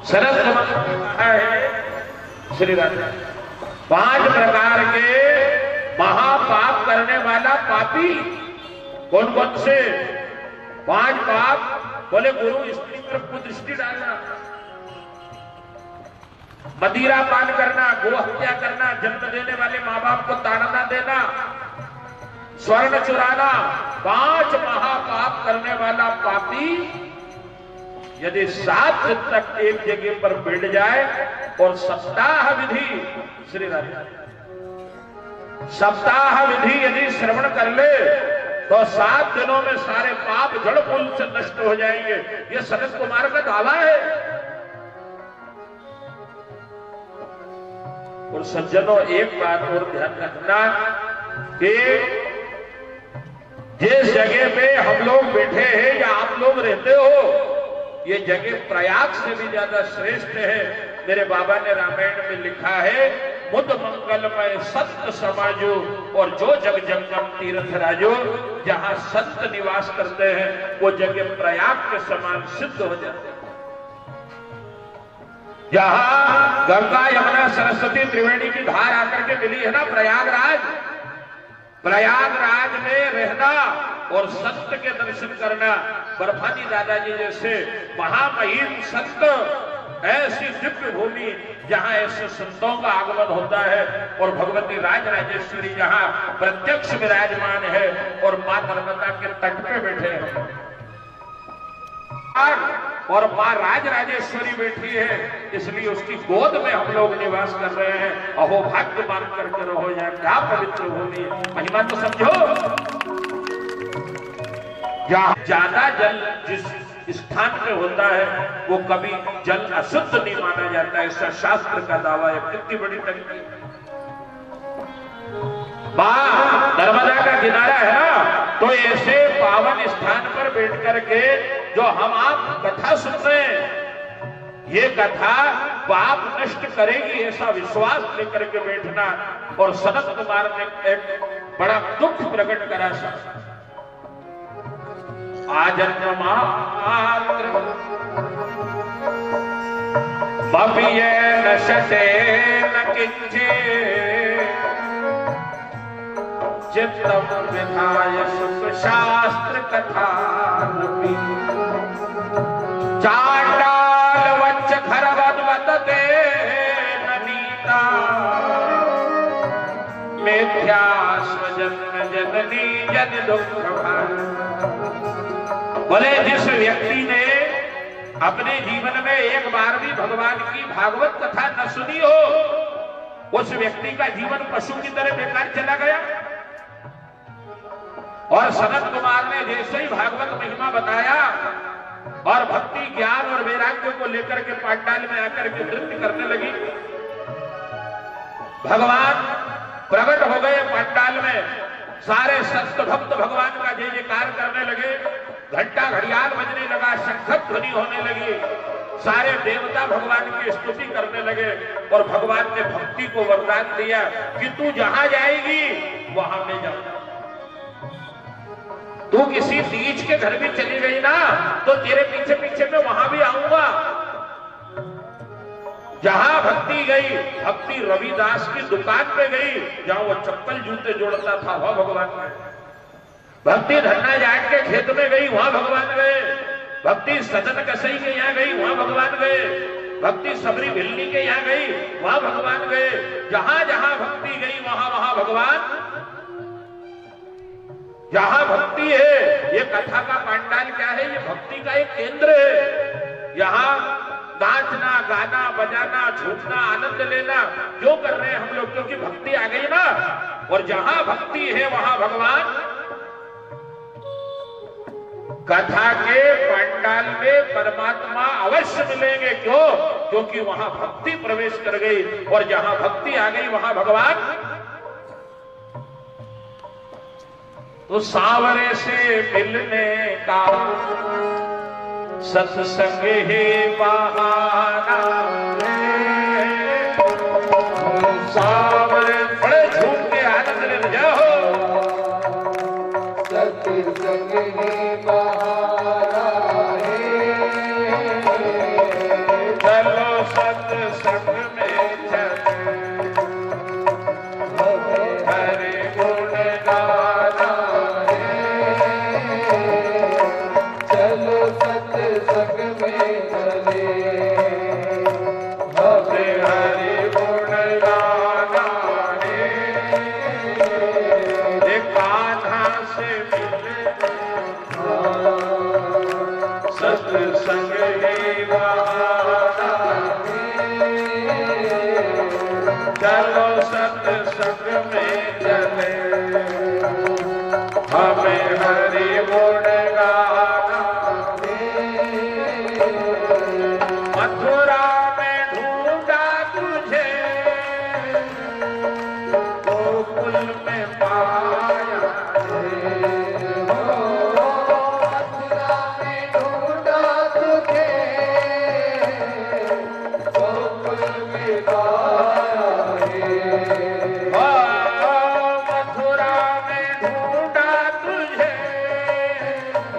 सरस है श्री राम। 5 प्रकार के महापाप करने वाला पापी कौन कौन से? 5 पाप बोले, गुरु स्त्री पर कुदृष्टि डालना, मदिरा पान करना, गो हत्या करना, जन्म देने वाले माँ बाप को ताड़ना देना, स्वर्ण चुराना। 5 महापाप करने वाला पापी यदि 7 दिन तक एक जगह पर बैठ जाए और सप्ताह विधि श्री राम सप्ताह विधि यदि श्रवण कर ले तो 7 दिनों में सारे पाप जड़ मूल से नष्ट हो जाएंगे। ये सनत कुमार का दावा है। और सज्जनों एक बात और ध्यान रखना कि जिस जगह पे हम लोग बैठे हैं या आप लोग रहते हो, ये जगह प्रयाग से भी ज्यादा श्रेष्ठ है। मेरे बाबा ने रामायण में लिखा है, मुद मंगलमय सत्य समाजो और जो जग जंगम तीर्थ राजो। जहां सत्य निवास करते हैं वो जगह प्रयाग के समान सिद्ध हो जाते हैं। जहां गंगा यमुना सरस्वती त्रिवेणी की धार आकर के मिली है ना प्रयागराज, प्रयागराज में रहना और संत के दर्शन करना। बर्फानी दादाजी जैसे महामहिम संत, ऐसी दिव्य भूमि जहां ऐसे संतों का आगमन होता है। और भगवती राजराजेश्वरी जहां प्रत्यक्ष विराजमान है और मां नर्मदा के तट पे बैठे हैं और मां राजराजेश्वरी बैठी है, इसलिए उसकी गोद में हम लोग निवास कर रहे हैं। अहो भाग्य मान करके रहो, यहाँ क्या पवित्र भूमि है। महिमा तो समझो। जहां ज्यादा जल जिस स्थान पे होता है वो कभी जल अशुद्ध नहीं माना जाता, ऐसा शास्त्र का दावा है। कितनी बड़ी टंकी मां नर्मदा का किनारा है ना, तो ऐसे पावन स्थान पर बैठ करके जो हम आप कथा सुन रहे हैं, ये कथा पाप नष्ट करेगी ऐसा विश्वास लेकर के बैठना। और सनत कुमार ने एक बड़ा दुख प्रकट करा। आजन्म मात्र बपिये नशते न किंचित् चित्तम विधाय सुख शास्त्र कथा रूपी चांडाल वच्च खरवद वदते जन्म जननी जन दुख भार। बोले जिस व्यक्ति ने अपने जीवन में एक बार भी भगवान की भागवत कथा न सुनी हो, उस व्यक्ति का जीवन पशु की तरह बेकार चला गया। और सनत कुमार ने जैसे ही भागवत महिमा बताया और भक्ति ज्ञान और वैराग्य को लेकर के पांडाल में आकर के नृत्य करने लगी। भगवान प्रकट हो गए पांडाल में, सारे संत भक्त भगवान का जय जयकार करने लगे, घंटा घड़ियाल बजने लगा, शंख ध्वनि होने लगी, सारे देवता भगवान की स्तुति करने लगे। और भगवान ने भक्ति को वरदान दिया कि तू जहां जाएगी वहां मैं जाऊंगा। तू किसी तीज के घर भी चली गई ना तो तेरे पीछे पीछे मैं वहां भी आऊंगा। जहां भक्ति गई, भक्ति रविदास की दुकान पे गई, जहां वो चप्पल जूते जोड़ता था वहां भगवान गए। भक्ति धन्ना जाट के खेत में गई, वहां भगवान गए। भक्ति सदन कसई के यहाँ गई, वहां भगवान गए। भक्ति सबरी भिल्ली के यहाँ गई, वहां भगवान गए। जहां जहां भक्ति गई वहां वहां भगवान। जहां भक्ति है, ये कथा का पांडाल क्या है, ये भक्ति का एक केंद्र है। यहाँ नाचना गाना बजाना झूठना आनंद लेना जो कर रहे हैं हम लोग, क्योंकि भक्ति आ गई ना। और जहां भक्ति है वहां भगवान। कथा के पंडाल में परमात्मा अवश्य मिलेंगे। क्यों? क्योंकि वहां भक्ति प्रवेश कर गई, और जहां भक्ति आ गई वहां भगवान। तो सांवरे से मिलने का सत्संग ही बहाना है। सांवरे बड़े झूठ के आनंद ले जाओ, सत्संग ही बहाना है। चलो सत्संग में चले, हरे गुण गाना है। चलो सत्संग में चले, हमें हरि गुण गाना है। ये कान्हा से मिले सत्संग ही बहाना है। चलो सत्संग में चले, हमें हरि गुण गाना है। मथुरा में ढूंढा तुझे, गोकुल में पाया है। मथुरा में ढूंढा तुझे, गोकुल में पाया है। मथुरा में ढूंढा तुझे,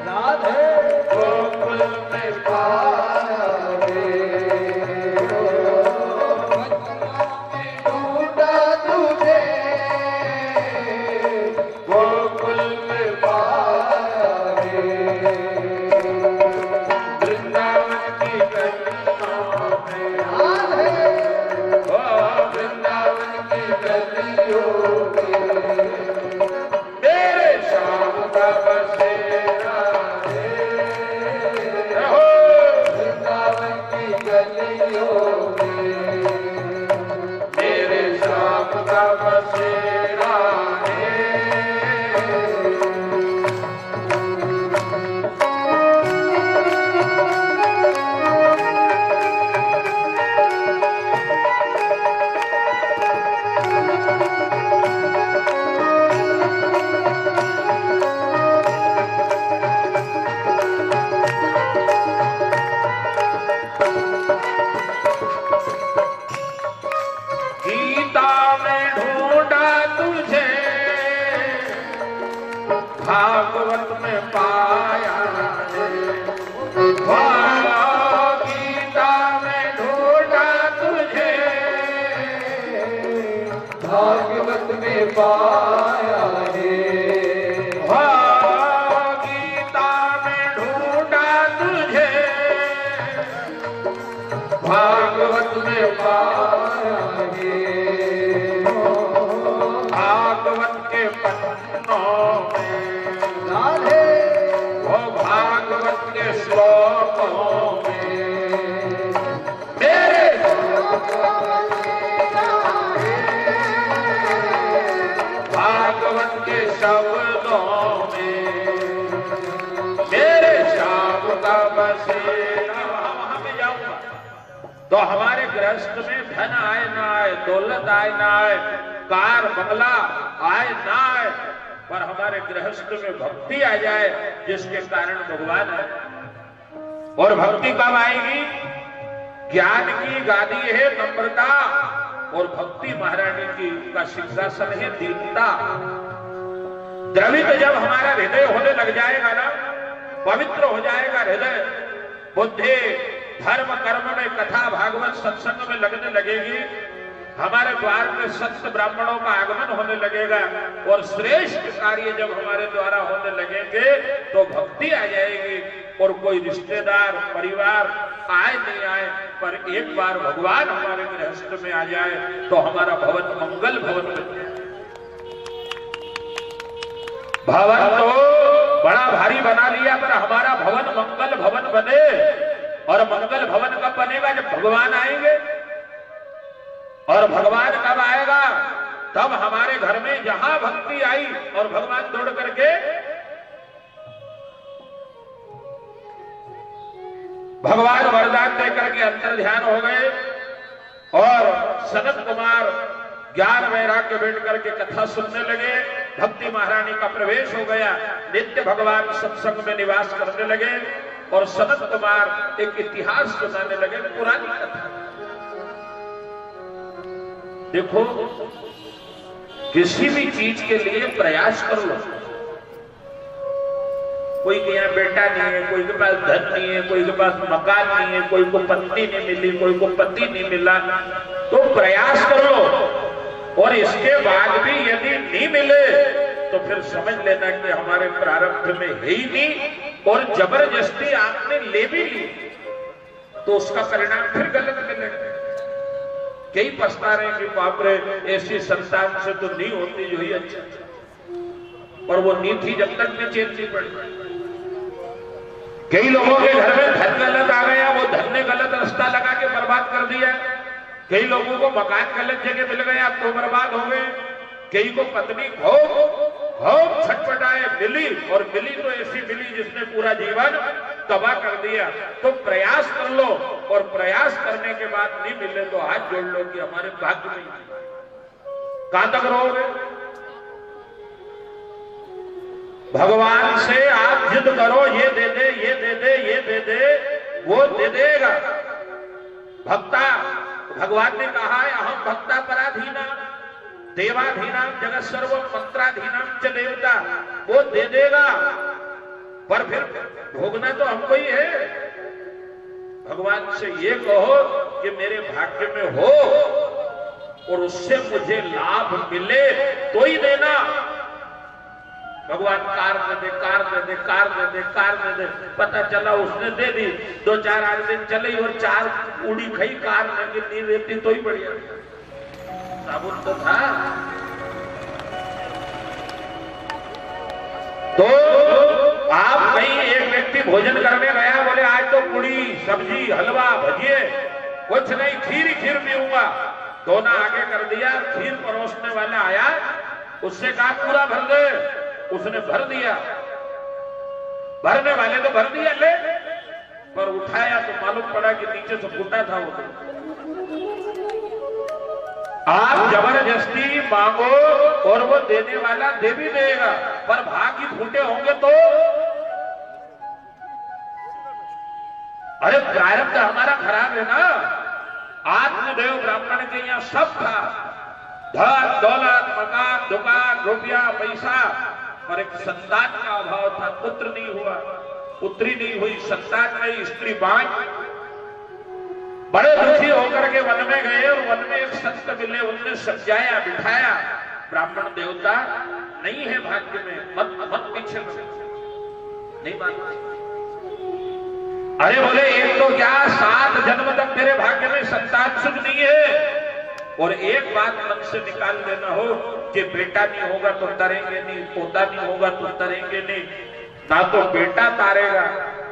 राधे गोकुल में पाया ढूंढा तुझे, गोकुल में पाया रे। वृंदावन की गलियों में, राधे वृंदावन की गलियों में मेरे श्याम का बसेरा है। हो वृंदावन की गलियों में मेरे श्याम का बसेरा है। गीता में ढूंढा तुझे, भागवत में पाया है। गीता में ढूंढा तुझे, भागवत में पाया है। गीता में ढूंढा तुझे, भागवत में पाया है। भागवत भगवान के शब्दों में मेरे श्याम का बसेरा। वहां पे जाऊंगा तो हमारे गृहस्थ में धन आए ना आए, दौलत आए ना आए, कार बंगला आए ना आए, पर हमारे गृहस्थ में भक्ति आ जाए जिसके कारण भगवान है। और भक्ति कब आएगी? ज्ञान की गादी है नम्रता, और भक्ति महारानी की का सिंहासन है दीनता। द्रवित जब हमारा हृदय होने लग जाएगा ना, पवित्र हो जाएगा हृदय, बुद्धि धर्म कर्म में, कथा भागवत सत्संग में लगने लगेगी, हमारे द्वार में सत्य ब्राह्मणों का आगमन होने लगेगा, और श्रेष्ठ कार्य जब हमारे द्वारा होने लगेंगे तो भक्ति आ जाएगी। और कोई रिश्तेदार परिवार आए नहीं आए, पर एक बार भगवान हमारे गृहस्थ में आ जाए तो हमारा भवन मंगल भवन बन जाए। भवन तो बड़ा भारी बना लिया, पर हमारा भवन मंगल भवन बने। और मंगल भवन कब बनेगा? जब भगवान आएंगे। और भगवान कब आएगा? तब हमारे घर में जहां भक्ति आई और भगवान दौड़ करके भगवान वरदान देकर के अंतर ध्यान हो गए, और सनत कुमार ज्ञान वैराग्य बैठ करके कथा सुनने लगे। भक्ति महारानी का प्रवेश हो गया, नित्य भगवान सत्संग में निवास करने लगे, और सनत कुमार एक इतिहास सुनाने लगे, पुरानी कथा। देखो, किसी भी चीज के लिए प्रयास कर लो। कोई के यहाँ बेटा नहीं है, कोई के पास धन नहीं है, कोई के पास मकान नहीं है, कोई को पत्नी नहीं मिली, कोई को पति नहीं मिला, तो प्रयास कर लो। और इसके बाद भी यदि नहीं मिले तो फिर समझ लेना कि हमारे प्रारब्ध में है ही नहीं, और जबरदस्ती आपने ले भी ली तो उसका परिणाम फिर गलत मिलेगा। कई पछता रहे कि बाप रे, ऐसी संतान से तो नहीं होती जो ही अच्छा, और वो नहीं थी जब तक में चेत नहीं पड़ी। कई लोगों के घर में धन गलत आ गया, वो धन ने गलत रास्ता लगा के बर्बाद कर दिया। कई लोगों को मकान गलत जगह मिल गया तो बर्बाद हो गए। कई को पत्नी खूब छटपटाए मिली, और मिली तो ऐसी मिली जिसने पूरा जीवन तबाह कर दिया। तो प्रयास कर लो, और प्रयास करने के बाद नहीं मिले तो हाथ जोड़ लो कि हमारे भाग्य में कहां तक रहोगे। भगवान से आप जिद करो, ये दे दे, ये दे दे, ये दे दे, वो दे देगा। भक्ता, भगवान ने कहा है अहम भक्ता पराधीना देवाधीनाम जगत सर्व मंत्राधीनाम च देवता, वो दे देगा, पर फिर भोगना तो हमको ही है। भगवान से ये कहो कि मेरे भाग्य में हो और उससे मुझे लाभ मिले तो ही देना। भगवान कार दे दे, कार दे दे, कार दे दे, कार दे दे, पता चला उसने दे दी, 2-4 आठ दिन चली और 4 उड़ी खाई कार, लेकिन नहीं देती तो ही बढ़िया। साबुन तो था। तो आप कहीं एक व्यक्ति भोजन करने गया, बोले आज तो पूड़ी सब्जी हलवा भजिए, कुछ नहीं, खीर ही खीर पीऊंगा। दोना आगे कर दिया, खीर परोसने वाला आया, उससे कहा पूरा भर दे, उसने भर दिया। भरने वाले तो भर दिया ले, पर उठाया तो मालूम पड़ा कि नीचे से फूटा था वो। आप जबरदस्ती मांगो और वो देने वाला दे भी देगा, पर भाग ही फूटे होंगे तो। अरे प्रारब्ध हमारा खराब है ना। आत्मदेव ब्राह्मण के यहाँ सब था, धन दौलत मकान दुकान रुपया पैसा, और एक संतान का अभाव था। पुत्र नहीं हुआ, पुत्री नहीं हुई, संतान नहीं, स्त्री बांझ। बड़े दुखी होकर के वन में गए, और वन में एक संत मिले, उनने सजाया बिठाया, ब्राह्मण देवता नहीं है भाग्य में, मत पीछे नहीं मानते। अरे बोले एक तो क्या, 7 जन्म तक तेरे भाग्य में संतान सुख नहीं है, और एक बात मन से निकाल देना हो कि बेटा नहीं होगा तो तरेंगे नहीं, पोता नहीं होगा तो तरेंगे नहीं। ना तो बेटा तारेगा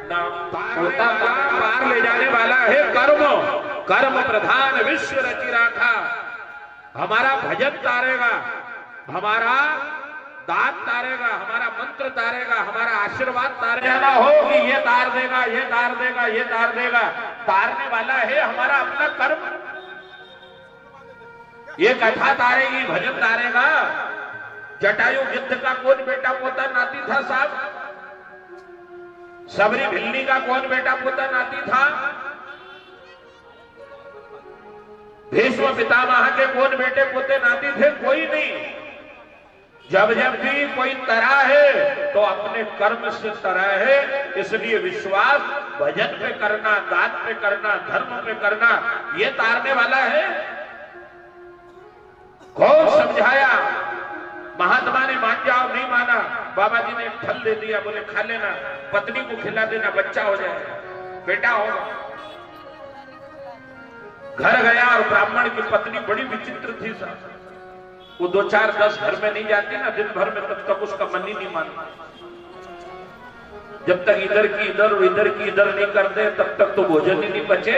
ना पोता पार ले जाने वाला है कर्म। कर्म प्रधान विश्व रचि राखा। हमारा भजन तारेगा, हमारा दान तारेगा, हमारा मंत्र तारेगा, हमारा आशीर्वाद तारेगा हो कि ये तार देगा, ये तार देगा, ये तार देगा। तारने वाला है हमारा अपना कर्म। ये कथा तारेगी, भजन तारेगा। जटायु गिद्ध का कौन बेटा पोता नाती था साहब? सबरी भिल्ली का कौन बेटा पोता नाती था? भीष्म पितामह के कौन बेटे पोते नाती थे? कोई नहीं। जब जब भी कोई तरा है तो अपने कर्म से तरा है। इसलिए विश्वास भजन पे करना, दान पे करना, धर्म पे करना, ये तारने वाला है। खूब समझाया, महात्मा ने मान जाओ, नहीं माना। बाबा जी ने एक फल दे दिया, बोले खा लेना, पत्नी को खिला देना, बच्चा हो जाएगा, बेटा होगा। घर गया और ब्राह्मण की पत्नी बड़ी विचित्र थी साहब। वो 2 4 10 घर में नहीं जाती ना दिन भर में, तब तक उसका मन ही नहीं मानता। जब तक इधर की इधर और इधर की इधर नहीं करते तब तक तो भोजन ही नहीं बचे।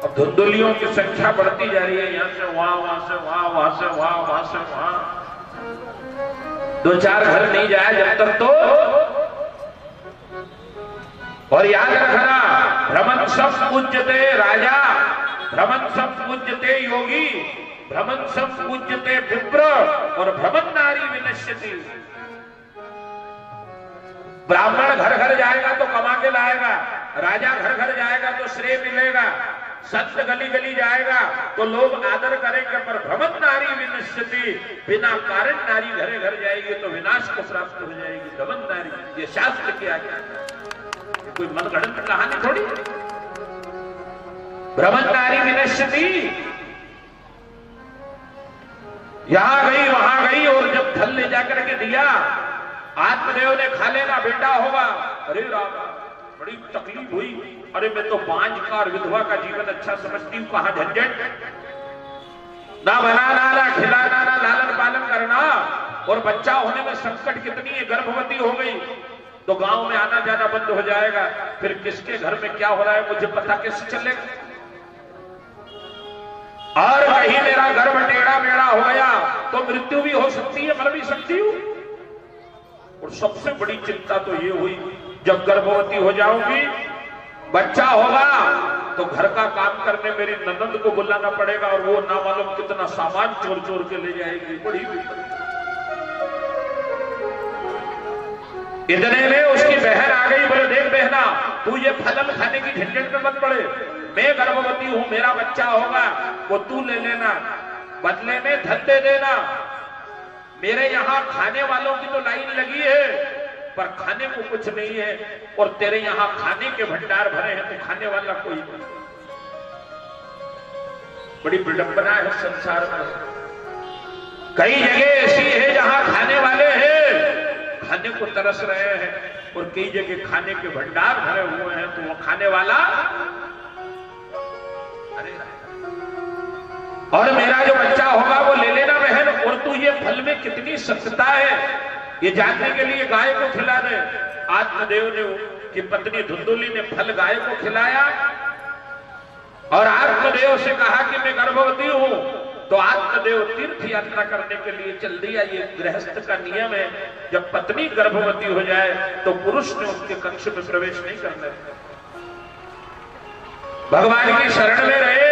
अब धुंधुलियों की संख्या बढ़ती जा रही है, यहां से वहां, वहां से वहां, वहां से वहां, वहां से वहां। 2 4 घर नहीं जाए जब तक तो। और याद रखना, भ्रमण सब पूज्यते राजा, भ्रमण सब पूज्यते योगी, भ्रमण सब पूज्यते विप्र, और भ्रमण नारी विनश्यति। ब्राह्मण घर घर जाएगा तो कमा के लाएगा, राजा घर घर जाएगा तो श्रेय मिलेगा, संत गली गली जाएगा तो लोग आदर करेंगे, पर भ्रमण नारी विनश्यति, बिना कारण नारी घरे घर जाएगी तो विनाश को प्राप्त हो जाएगी। भ्रमण नारी, ये शास्त्र की आज्ञा है, कोई मनगढ़ंत कहानी थोड़ी। भ्रमण नारी विनश्यति, यहां गई वहां गई, और जब फल ले जाकर के दिया, आत्मदेव ने खा लेना, बेटा होगा। अरे राम, बड़ी तकलीफ हुई। अरे मैं तो बांझ का और विधवा का जीवन अच्छा समझती हूँ, कहां झंझट, ना बनाना, ना खिलाना, ना लालन पालन करना, और बच्चा होने में संकट कितनी है। गर्भवती हो गई तो गांव में आना जाना बंद हो जाएगा, फिर किसके घर में क्या हो रहा है मुझे पता कैसे चलेगा। और कहीं मेरा गर्भ टेढ़ा मेढ़ा हो गया तो मृत्यु भी हो सकती है, मर भी सकती हूं। और सबसे बड़ी चिंता तो ये हुई, जब गर्भवती हो जाऊंगी, बच्चा होगा तो घर का काम करने मेरी ननद को बुलाना पड़ेगा, और वो ना मालूम कितना सामान चोर चोर के ले जाएगी। बड़ी इतने में उसकी बहन आ गई, बोले देख बहना, तू ये फल खाने की झंझट में मत पड़े, मैं गर्भवती हूं, मेरा बच्चा होगा, वो तू ले लेना, बदले में धन दे देना। मेरे यहाँ खाने वालों की तो लाइन लगी है, पर खाने को कुछ नहीं है, और तेरे यहाँ खाने के भंडार भरे हैं तो खाने वाला कोई नहीं। बड़ी विडंबना है संसार में। कई जगह ऐसी है जहां खाने वाले हैं, खाने को तरस रहे हैं, और कई जगह खाने के भंडार भरे हुए हैं तो वो खाने वाला। अरे और मेरा जो बच्चा होगा वो ले लेना बहन, और तू ये फल में कितनी सत्यता है ये जानने के लिए गाय को खिला दे। आत्मदेव ने की पत्नी धुंधुली ने फल गाय को खिलाया, और आत्मदेव से कहा कि मैं गर्भवती हूं, तो आत्मदेव तीर्थ यात्रा करने के लिए चल दिया। ये गृहस्थ का नियम है, जब पत्नी गर्भवती हो जाए तो पुरुष ने उसके कक्ष में प्रवेश नहीं करना। भगवान की शरण में रहे,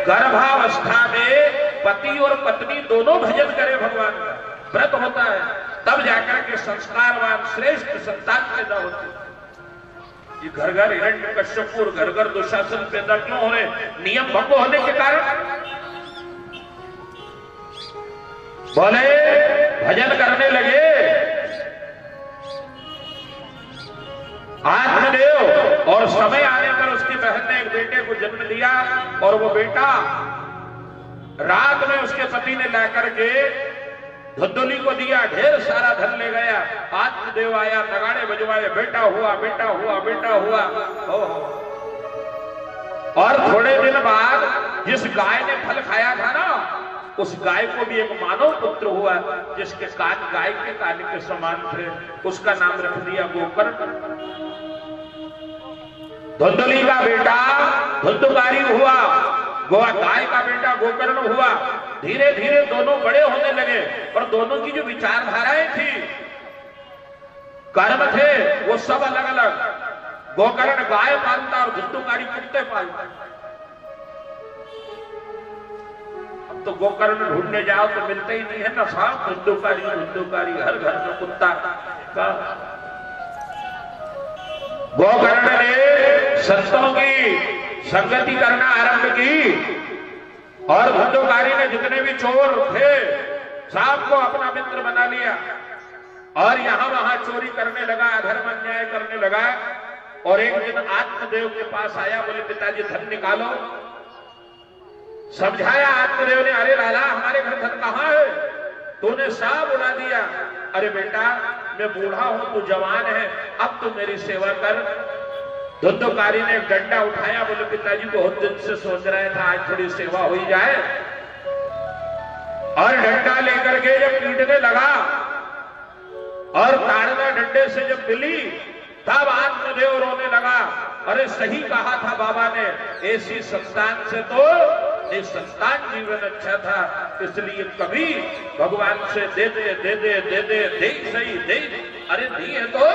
गर्भावस्था में पति और पत्नी दोनों भजन करें भगवान का, व्रत होता है, तब जाकर के संस्कारवान श्रेष्ठ संतान पैदा होती है। ये घर घर हिरण्यकश्यप और घर घर दुशासन पैदा क्यों हो रहे? नियम भंग होने के कारण। बोले भजन करने लगे आत्मदेव, और समय आने पर उसकी बहन ने एक बेटे को जन्म दिया, और वो बेटा रात में उसके पति ने लाकर के धुंधुली को दिया, ढेर सारा धन ले गया। आत्मदेव आया, नगाड़े बजवाए, बेटा हुआ, बेटा हुआ, बेटा हुआ। और थोड़े दिन बाद जिस गाय ने फल खाया था ना, उस गाय को भी एक मानव पुत्र हुआ, जिसके कान गाय के कान के समान थे। उसका नाम रख दिया गोकर्ण। धुंधुली का बेटा धुंधुकारी हुआ, गाय का बेटा गोकर्ण हुआ। धीरे धीरे दोनों बड़े होने लगे और दोनों की जो विचारधाराएं थी, कर्म थे, वो सब अलग अलग। गोकर्ण गाय पालता और धुंधुकारी कुत्ते पालता। अब तो गोकर्ण ढूंढने जाओ तो मिलते ही नहीं है ना साहब। धुंधुकारी हर घर में कुत्ता का। गोकर्ण ने संतों की संगति करना आरंभ की और धुंधुकारी ने जितने भी चोर थे सबको अपना मित्र बना लिया और यहां वहां चोरी करने लगा, अधर्म अन्याय करने लगा। और एक दिन आत्मदेव के पास आया, बोले पिताजी धन निकालो। समझाया आत्मदेव ने, अरे लाला हमारे घर धन कहां है, तूने सब उड़ा दिया। अरे बेटा मैं बूढ़ा हूं, तू जवान है, अब तू मेरी सेवा कर। धुंधुकारी ने एक डंडा उठाया, बोले पिताजी बहुत दिन से सोच रहे थे आज थोड़ी सेवा हो जाए। और डंडा लेकर के जब पीटने लगा और ताड़ना डंडे से जब मिली तब आत्मदेव रोने लगा। अरे सही कहा था बाबा ने, ऐसी संतान से तो ये संतान जीवन अच्छा था, इसलिए कभी भगवान से दे दे दे दे दे दे दे सही दे। अरे दी है तो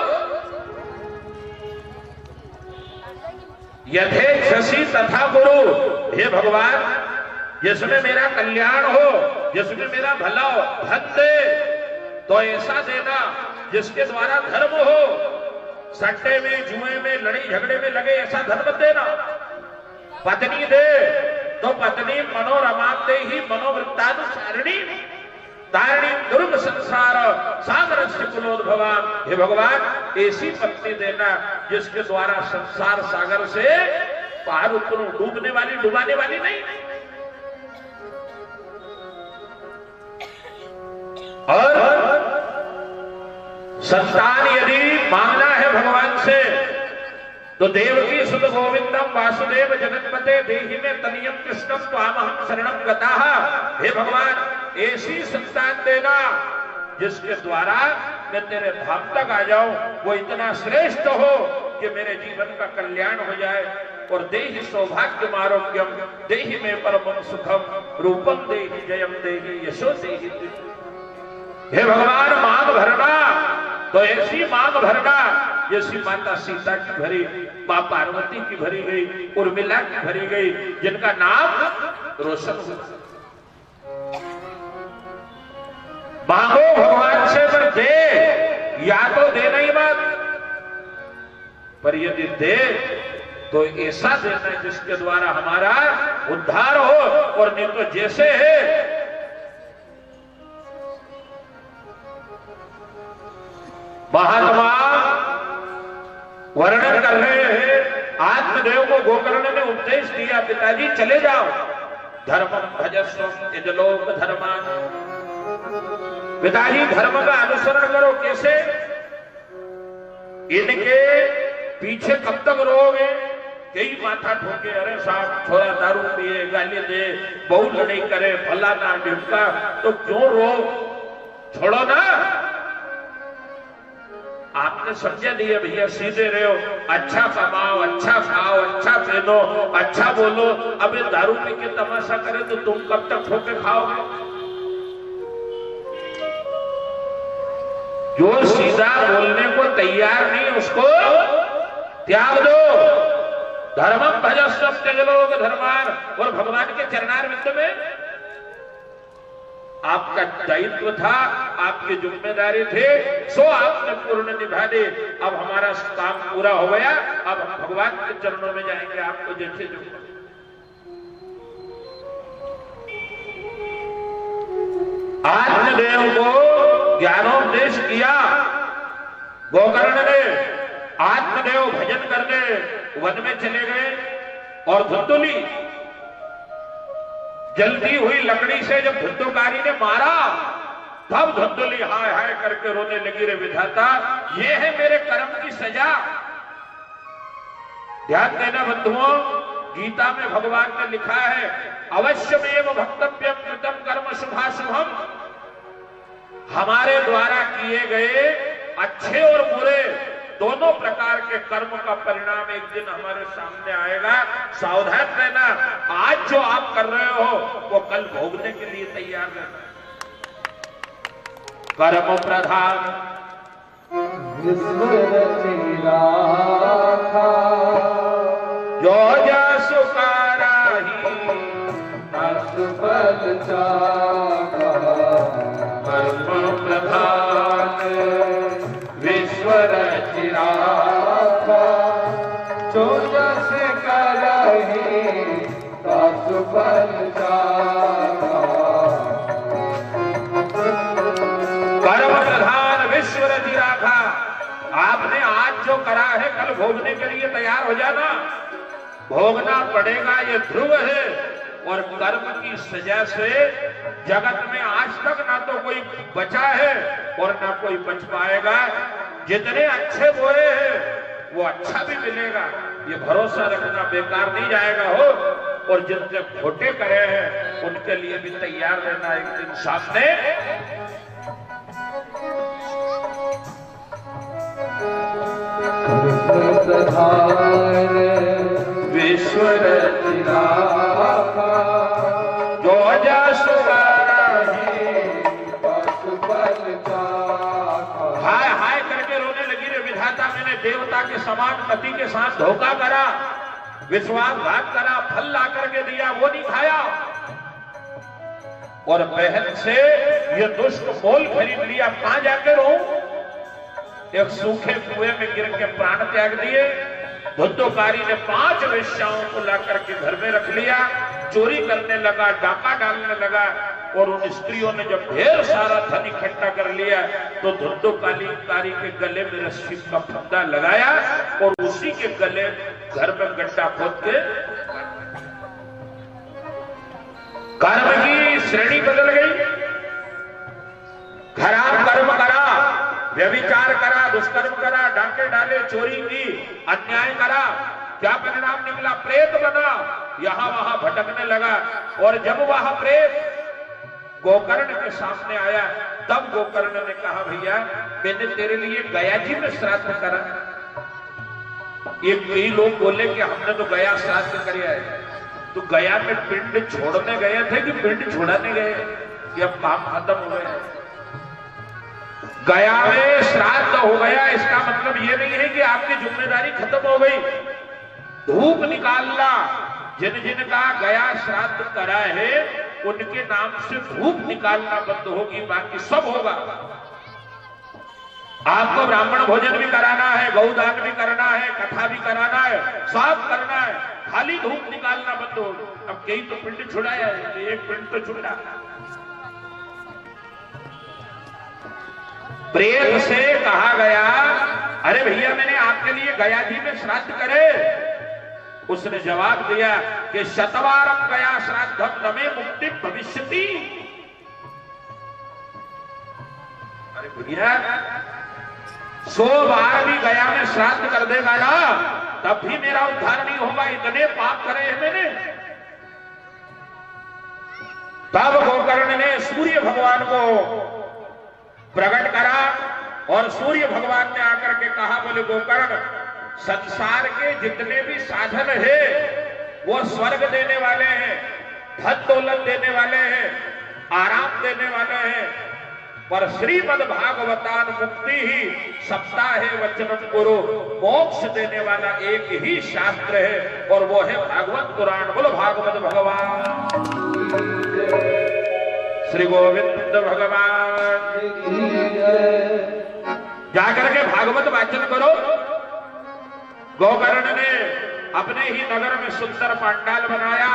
यथेच्छसि तथा गुरु। हे भगवान जिसमें मेरा कल्याण हो, जिसमें मेरा भला हो, धन दे तो ऐसा देना जिसके द्वारा धर्म हो। सट्टे में, जुए में, लड़ाई झगड़े में लगे ऐसा धन मत देना। पत्नी दे तो पत्नी मनोरमा दे ही मनोवृत्तानुसारिणी तारिणी दुर्ग संसार सागर से कुलोद्भवा। हे भगवान ऐसी पत्नी देना जिसके द्वारा संसार सागर से पार उतरूं, डूबने वाली डुबाने वाली नहीं। और संतान यदि मांगना है भगवान से तो देवकी सुत गोविंदम वासुदेव जगतपते देहि में तनियम कृष्णम त्वामहं शरणं गताः। हे भगवान ऐसी संतान देना जिसके द्वारा मैं तेरे धाम तक आ जाऊं, वो इतना श्रेष्ठ हो कि मेरे जीवन का कल्याण हो जाए। और देहि सौभाग्यम आरोग्यम देहि में परमं सुखम रूपम देहि जयम देहि यशो देहि। हे भगवान मांग भरना तो ऐसी मांग भरना जैसी माता सीता की भरी, मां पार्वती की भरी गई, उर्मिला की भरी गई, जिनका नाम रोशन हुआ। मांगो भगवान से पर दे, या तो देना ही मत, पर यदि दे तो ऐसा देना जिसके द्वारा हमारा उद्धार हो। और नहीं तो जैसे है महात्मा वर्णन कर रहे हैं, आत्मदेव को गोकर्ण ने उपदेश दिया, पिताजी चले जाओ, धर्मं भजस्व यजलोक धर्मान। पिताजी धर्म का अनुसरण करो। कैसे? इनके पीछे कब तक रहोगे? कई माथा ठोके, अरे साहब थोड़ा दारू पिए, गाली दे, बहुत लड़ाई करे, भला ना ढिमका, तो क्यों रो, छोड़ो ना। आपने समझा नहीं भैया, सीधे रहो, अच्छा कमाओ, अच्छा खाओ, अच्छा पहनो, अच्छा बोलो। अब ये दारू पी के तमाशा करे तो तुम कब तक ठोके खाओगे? जो सीधा बोलने को तैयार नहीं उसको त्याग दो। धर्मं भजस्व त्यजलोक धर्मान। और भगवान के चरणारविंद में आपका दायित्व था, आपकी जिम्मेदारी थे, सो आपने पूर्ण निभा दे। अब हमारा काम पूरा हो गया, अब हम भगवान के चरणों में जाएंगे। आपको जैसे जो आत्मदेव को ज्ञानोपदेश किया गोकर्ण ने, आत्मदेव भजन करने वन में चले गए। और धुंधुली जल्दी हुई लकड़ी से जब धुंधुकारी ने मारा, तब धुंधुली हाय हाय करके रोने लगी, रे विधाता ये है मेरे कर्म की सजा। ध्यान देना बंधुओं, गीता में भगवान ने लिखा है, अवश्यमेव भक्तव्यम कृतम कर्म शुभाशुभम। हमारे द्वारा किए गए अच्छे और बुरे दोनों प्रकार के कर्म का परिणाम एक दिन हमारे सामने आएगा। सावधान रहना, आज जो आप कर रहे हो वो कल भोगने के लिए तैयार रहना। कर्म प्रधान विश्व रचि राखा, जो जसु कराही असफल चाखा। कर्म प्रधान विश्व रचि राखा, जो जस करहि असफल चाखा। कर्म प्रधान विश्व रचि राखा। आपने आज जो करा है कल भोगने के लिए तैयार हो जाना। भोगना पड़ेगा, ये ध्रुव है। और कर्म की सजा से जगत में आज तक ना तो कोई बचा है और ना कोई बच पाएगा। जितने अच्छे बोए हैं वो अच्छा भी मिलेगा, ये भरोसा रखना, बेकार नहीं जाएगा हो। और जितने खोटे करे हैं उनके लिए भी तैयार रहना एक दिन सामने। प्रधान विश्व रचि राखा, जो जसु कराही असफल चाखा। हाय हाय करके रोने लगी रे विधाता, मैंने देवता के समान पति के साथ धोखा करा, विश्वासघात करा, फल ला करके दिया वो नहीं खाया, और बहन से ये दुष्ट मोल खरीद लिया, कहां जाके रहूं। एक सूखे कुएं में गिर के प्राण त्याग दिए। धुंधुकारी ने 5 वेश्याओं को ला करके घर में रख लिया, चोरी करने लगा, डाका डालने लगा। और उन स्त्रियों ने जब ढेर सारा धन इकट्ठा कर लिया तो धुंधुकारी के गले में रस्सी का फंदा लगाया और उसी के गले घर में गड्ढा खोद के कर्म की श्रेणी बदल गई। खराब कर्म करा, व्यभिचार करा, दुष्कर्म करा, डाके डाले, चोरी की, अन्याय करा, क्या परिणाम निकला? प्रेत बना, यहां वहां भटकने लगा। और जब वह प्रेत गोकर्ण के सामने आया तब गोकर्ण ने कहा, भैया मैंने तेरे लिए गया जी में श्राद्ध करा। ये कई लोग बोले कि हमने तो गया श्राद्ध किया है। तो गया में पिंड छोड़ने गए थे कि पिंड छोड़ाने गए? कि अब काम खत्म हो गया। गया में श्राद्ध हो गया इसका मतलब ये नहीं है कि आपकी जिम्मेदारी खत्म हो गई। धूप निकालना, जिन जिन का गया श्राद्ध करा है उनके नाम से धूप निकालना बंद होगी, बाकी सब होगा। आपको ब्राह्मण भोजन भी कराना है, गौदान भी करना है, कथा भी कराना है, सब करना है, खाली धूप निकालना बंद होगा। अब कई तो पिंड छुड़ाया है, एक पिंड तो छुड़ा। प्रेत से कहा गया, अरे भैया मैंने आपके लिए गया जी में श्राद्ध करे। उसने जवाब दिया कि शतवारम गया श्राद्धम नमे मुक्ति भविष्यति। अरे भैया 100 बार भी गया में श्राद्ध कर देगा ना तब भी मेरा उद्धार नहीं होगा, इतने पाप करे हैं मैंने। तब गोकर्ण ने सूर्य भगवान को प्रकट करा और सूर्य भगवान ने आकर के कहा, बोले गोकर्ण संसार के जितने भी साधन है वो स्वर्ग देने वाले हैं, धन दौलत देने वाले हैं, आराम देने वाले हैं, पर श्रीमद् भागवतान मुक्ति ही सप्ताहे वचनम गुरु, मोक्ष देने वाला एक ही शास्त्र है और वो है भागवत पुराण। बोलो भागवत भगवान श्री गोविंद भगवान। जाकर के भागवत वाचन करो। गोकर्ण ने अपने ही नगर में सुंदर पांडाल बनाया,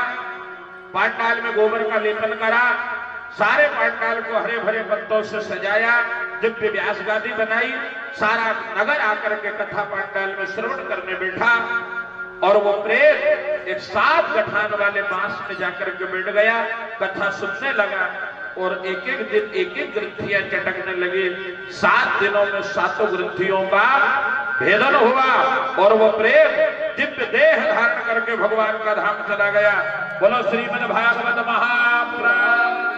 पांडाल में गोबर का लेपन करा, सारे पांडाल को हरे भरे पत्तों से सजाया, दिव्य व्यास गादी बनाई, सारा नगर आकर के कथा पांडाल में श्रवण करने बैठा। और वो प्रेत एक 7 गठान वाले बांस में जाकर के बैठ गया, कथा सुनने लगा और एक एक दिन एक एक ग्रंथियां चटकने लगी। 7 दिनों में 7 ग्रंथियों का भेदन हुआ और वो प्रेत दिव्य देह धारण करके भगवान का धाम चला गया। बोलो श्रीमद् भागवत महापुराण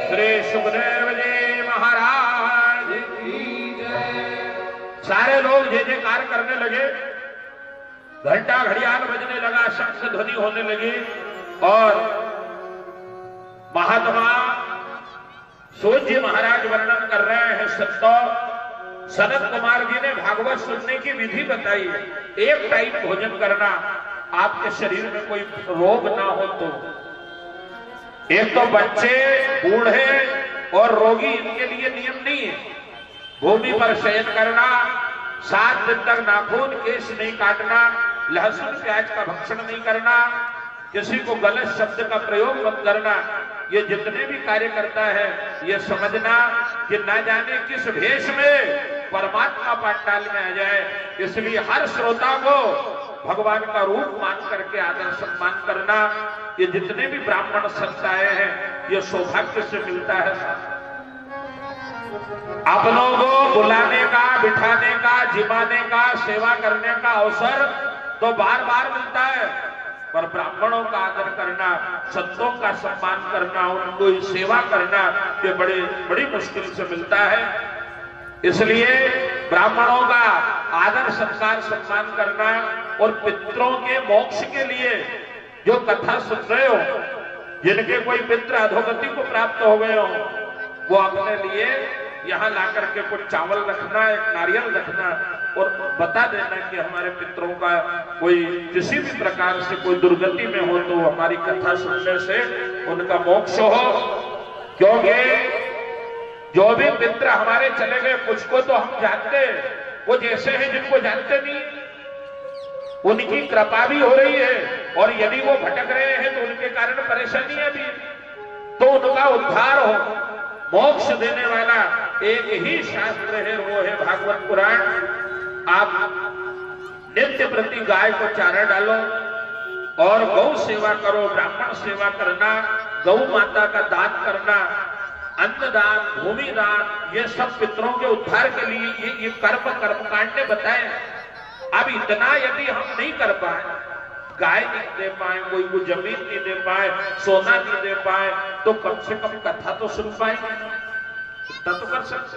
श्री सुखदेव जी महाराज। सारे लोग जय जयकार करने लगे, घंटा घड़ियाल बजने लगा, शंख ध्वनि होने लगी और महात्मा सूत जी महाराज वर्णन कर रहे हैं। संतों, सनत कुमार जी ने भागवत सुनने की विधि बताई है। एक टाइम भोजन करना, आपके शरीर में कोई रोग ना हो तो। एक तो बच्चे, बूढ़े और रोगी, इनके लिए नियम नहीं है। भूमि पर शयन करना, 7 दिन तक नाखून केश नहीं काटना, लहसुन प्याज का भक्षण नहीं करना, किसी को गलत शब्द का प्रयोग मत करना। ये जितने भी कार्य करता है, ये समझना कि ना जाने किस भेष में परमात्मा पांडाल में आ जाए। इसलिए हर श्रोता को भगवान का रूप मान करके आदर सम्मान करना। ये जितने भी ब्राह्मण संत आए हैं, ये सौभाग्य से मिलता है। अपनों को बुलाने का, बिठाने का, जिमाने का, सेवा करने का अवसर तो बार बार मिलता है, पर ब्राह्मणों का आदर करना, संतों का सम्मान करना, उनको सेवा करना, ये बड़ी मुश्किल से मिलता है। इसलिए ब्राह्मणों का आदर सत्कार सम्मान करना और पितरों के मोक्ष के लिए जो कथा सुन रहे हो, जिनके कोई पितर अधोगति को प्राप्त हो गए हो, वो अपने लिए यहाँ ला करके कुछ चावल रखना, एक नारियल रखना और बता देना कि हमारे पितरों का कोई किसी भी प्रकार से कोई दुर्गति में हो तो हमारी कथा सुनने से उनका मोक्ष हो। क्योंकि जो भी पितर हमारे चले गए, कुछ को तो हम जानते हैं, वो जैसे हैं जिनको जानते नहीं, उनकी कृपा भी हो रही है। और यदि वो भटक रहे हैं तो उनके कारण परेशानी भी, तो उनका उद्धार हो। मोक्ष देने वाला एक ही शास्त्र है, वो है भागवत पुराण। आप नित्य प्रति गाय को चारा डालो और गौ सेवा करो, ब्राह्मण सेवा करना, गौ माता का दान करना, अन्नदान, भूमि दान, ये सब पितरों के उद्धार के लिए ये कर्मकांड ने बताए। अब इतना यदि हम नहीं कर पाए, गाय नहीं दे पाए, कोई को जमीन नहीं दे पाए, सोना नहीं दे पाए, तो कम से कम कथा तो सुन पाएंगे, इतना तो कर सकते।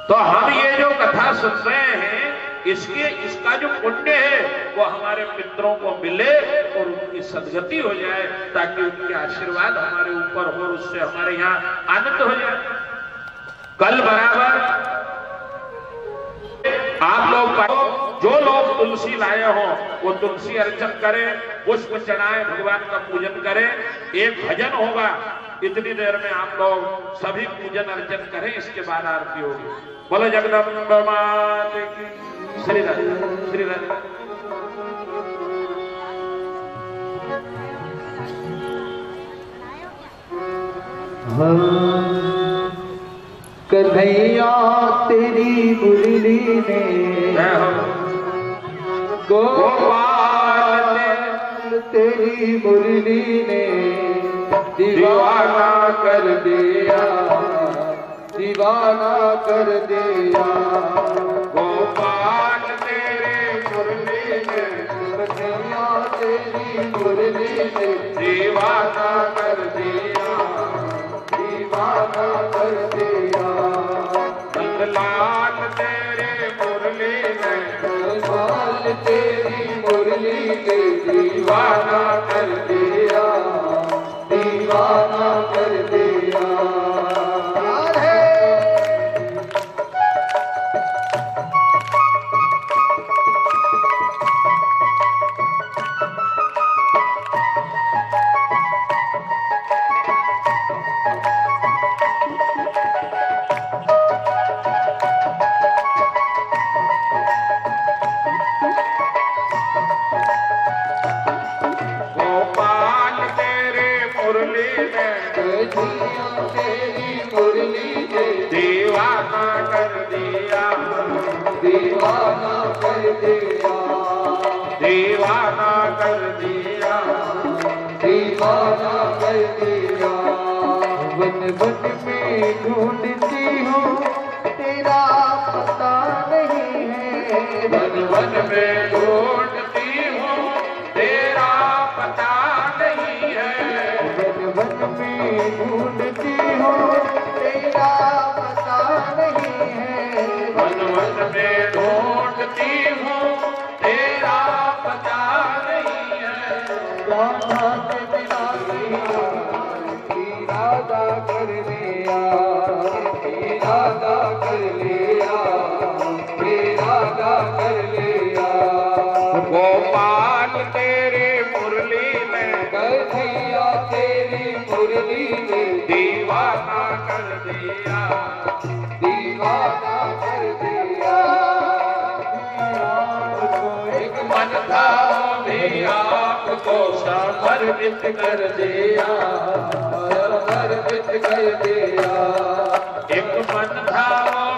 तो हम ये जो कथा सुन रहे हैं, इसका जो पुण्य है वो हमारे पितरों को मिले और उनकी सदगति हो जाए, ताकि उनके आशीर्वाद हमारे ऊपर हो, उससे हमारे यहाँ आनंद हो जाए। कल बराबर आप लोग जो लोग तुलसी लाए हो वो तुलसी अर्चन करें, पुष्प चढ़ाएं, भगवान का पूजन करें। एक भजन होगा, इतनी देर में आप लोग सभी पूजन अर्चन करें, इसके बाद आरती होगी। बोलो जगदम्बा मात की। श्री राधे, श्री राधे। कन्हैया तेरी मुरली ने गोपाल तेरी मुरली ने दीवाना कर दिया, दीवाना कर दिया। गोपाल तेरी मुरली ने, कन्हैया तेरी मुरली ने दीवाना कर दिया, दीवाना कर दिया। लाल तेरे मुरली ने, लाल तेरी मुरली ने दीवाना कर दिया, दीवाना कर दिया। दीवाना कर दिया, दीवाना कर दिया, दीवाना कर दिया, दीवाना कर दिया। वन वन में ढूंढती हूँ तेरा पता नहीं है, वन वन में ढूंढती हूँ तेरा पता नहीं है, वन वन में ढूंढती हूँ तेरा पता नहीं है, वन वन में कर लिया, इरादा कर लिया। गोपाल तेरे मुरली में कर दिया तेरी मुरली में, दीवाना कर दिया, दीवाना कर दिया। एक मन था भी आपको समर्पित कर दिया, समर्पित कर दिया। एक मन था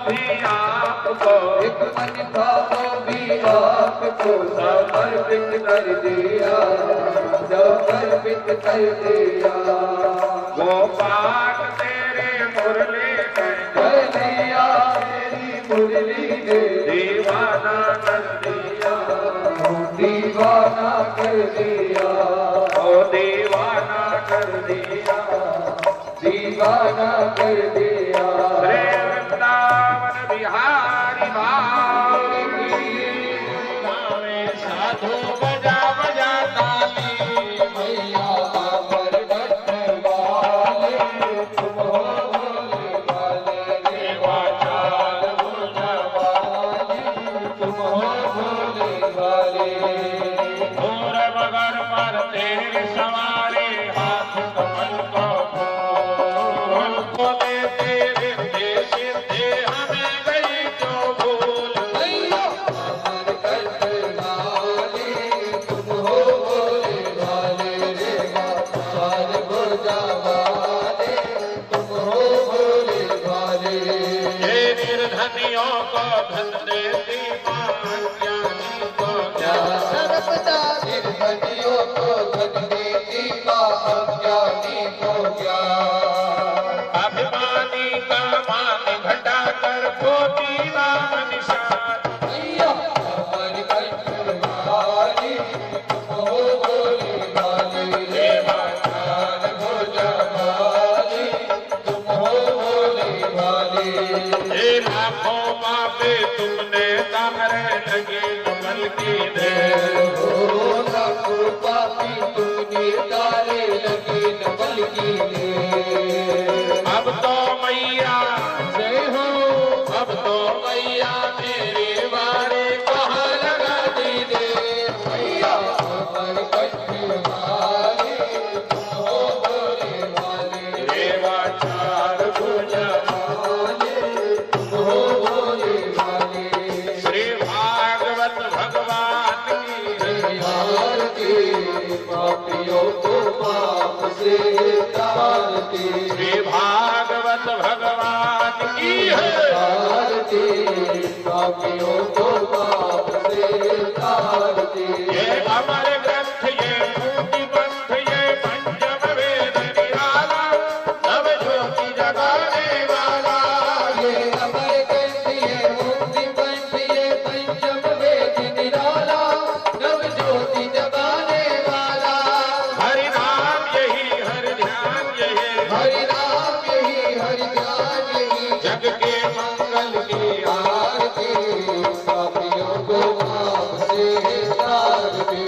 भी आपको, एक मन था वो भी आपको समर्पित कर दिया, समर्पित कर दिया। गोपाल तेरे मुरली में कर दिया तेरी मुरली ने, दीवाना कर दिया, दीवाना कर दिया, ओ दीवाना कर दिया, दीवाना कर दिया। श्री वृंदावन बिहारी भाव की नावे साधु बजा बजा ताली, मैया पर बैठने वाले तुम हो भोले वाले, देवाचार बुझा वाले तुम हो भोले वाले। घोर मगर पर तेरे सवारे हाथ कमल को फूल को देते देते सिद्धे हमें गई जो भूल। मैया पर बैठने वाले तुम हो भोले वाले, रे पार भोजा वाले तुम हो भोले वाले। ये निर्धनियों को धन देती मां, अज्ञानी को ज्ञान। सर्वदा निर्धनियों को धन देती मां, अज्ञानी को ज्ञान। अभिमानी का मान घटा कर पोती नाम निशान। मैया पर बैठने वाले तुम हो भोले वाले, रे पार भोजा वाले तुम हो भोले वाले। ये लाखों पापे तुमने तारे लगे कमल की देर। पापी तुमने डाले लगे नवल की देर। अब तो मैया जय हो, अब तो मैया मेरे बारे कहाँ लगा दी दे। मैया पर बैठने वाले तुम हो भोले वाले, देवाचार बुझा वाले तुम हो भोले वाले। श्री भागवत भगवान की यार के पापियों को पाप से तारते, श्री भागवत भगवान की है। यार के पापियों को पाप से तारते। ये अमर ग्रंथ ये मुक्ति पंथ ये पंचम वेद निराला, नव ज्योति जगाने वाला। ये अमर ग्रंथ ये मुक्ति पंथ ये पंचम वेद निराला, नव ज्योति जगाने वाला। हरि नाम यही हरि ध्यान यही, हरि नाम यही हरि ध्यान यही, जग के मंगल की आरती पापियों को पाप से तारते।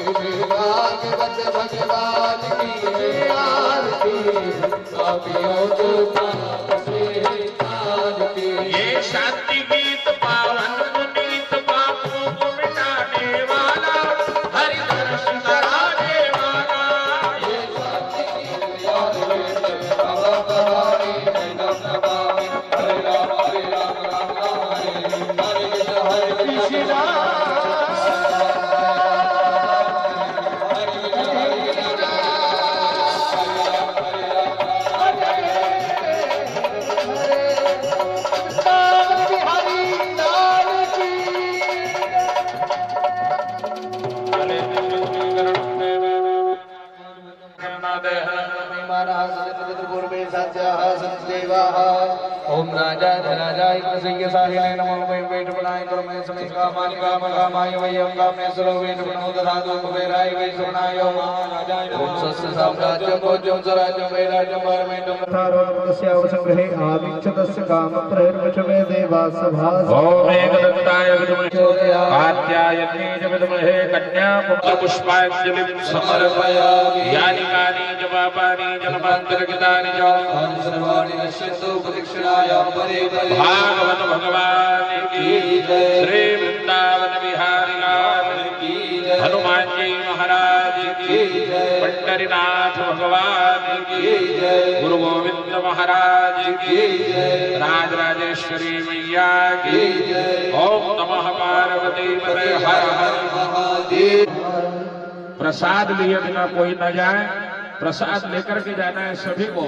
भागवत भगवान की है आरती पापियों को पाप से तारते। ये शांति गीत पावन पुनीत पापों को मिटाने वाला, हरि दर्श कराने वाला। ये शांति की याद है बाबा भवानी है नम नमामि, हरे राम राम राम हरे हरे कृष्ण ओम राजा धराजाय कृष्ण साहिने नमो वै वेट बनाय करो मैं समय कामानि काम कामाय वै हम कामने सरो वेट बनो दधातु कुबेराय वै सुनाय महाराजाय ओम सस्य साम्राज्य भोज्यं स्वराज्यं वै राज्यं परमेण्डं तस्य अवसंग्रहे आविक्षतस्य काम प्रहर्वशमे देवासभास ओम एकदंताय विद्महे कात्यायनी च विद्महे कन्या पुष्पांजलिं समर्पयामि। यानि कानि च पापानि जन्मान्तरकृतानि च सर्वाणि नश्यन्तु प्रदक्षिणाय भागवत भगवान की श्री वृंदावन बिहारी लाल की हनुमान जी महाराज की पंडरीनाथ भगवान की गुरु गोविंद महाराज की राजराजेश्वरी मैया की ओम नमः पार्वती पते हर हर महादेव। प्रसाद लिए बिना कोई न जाए, प्रसाद लेकर के जाना है सभी को।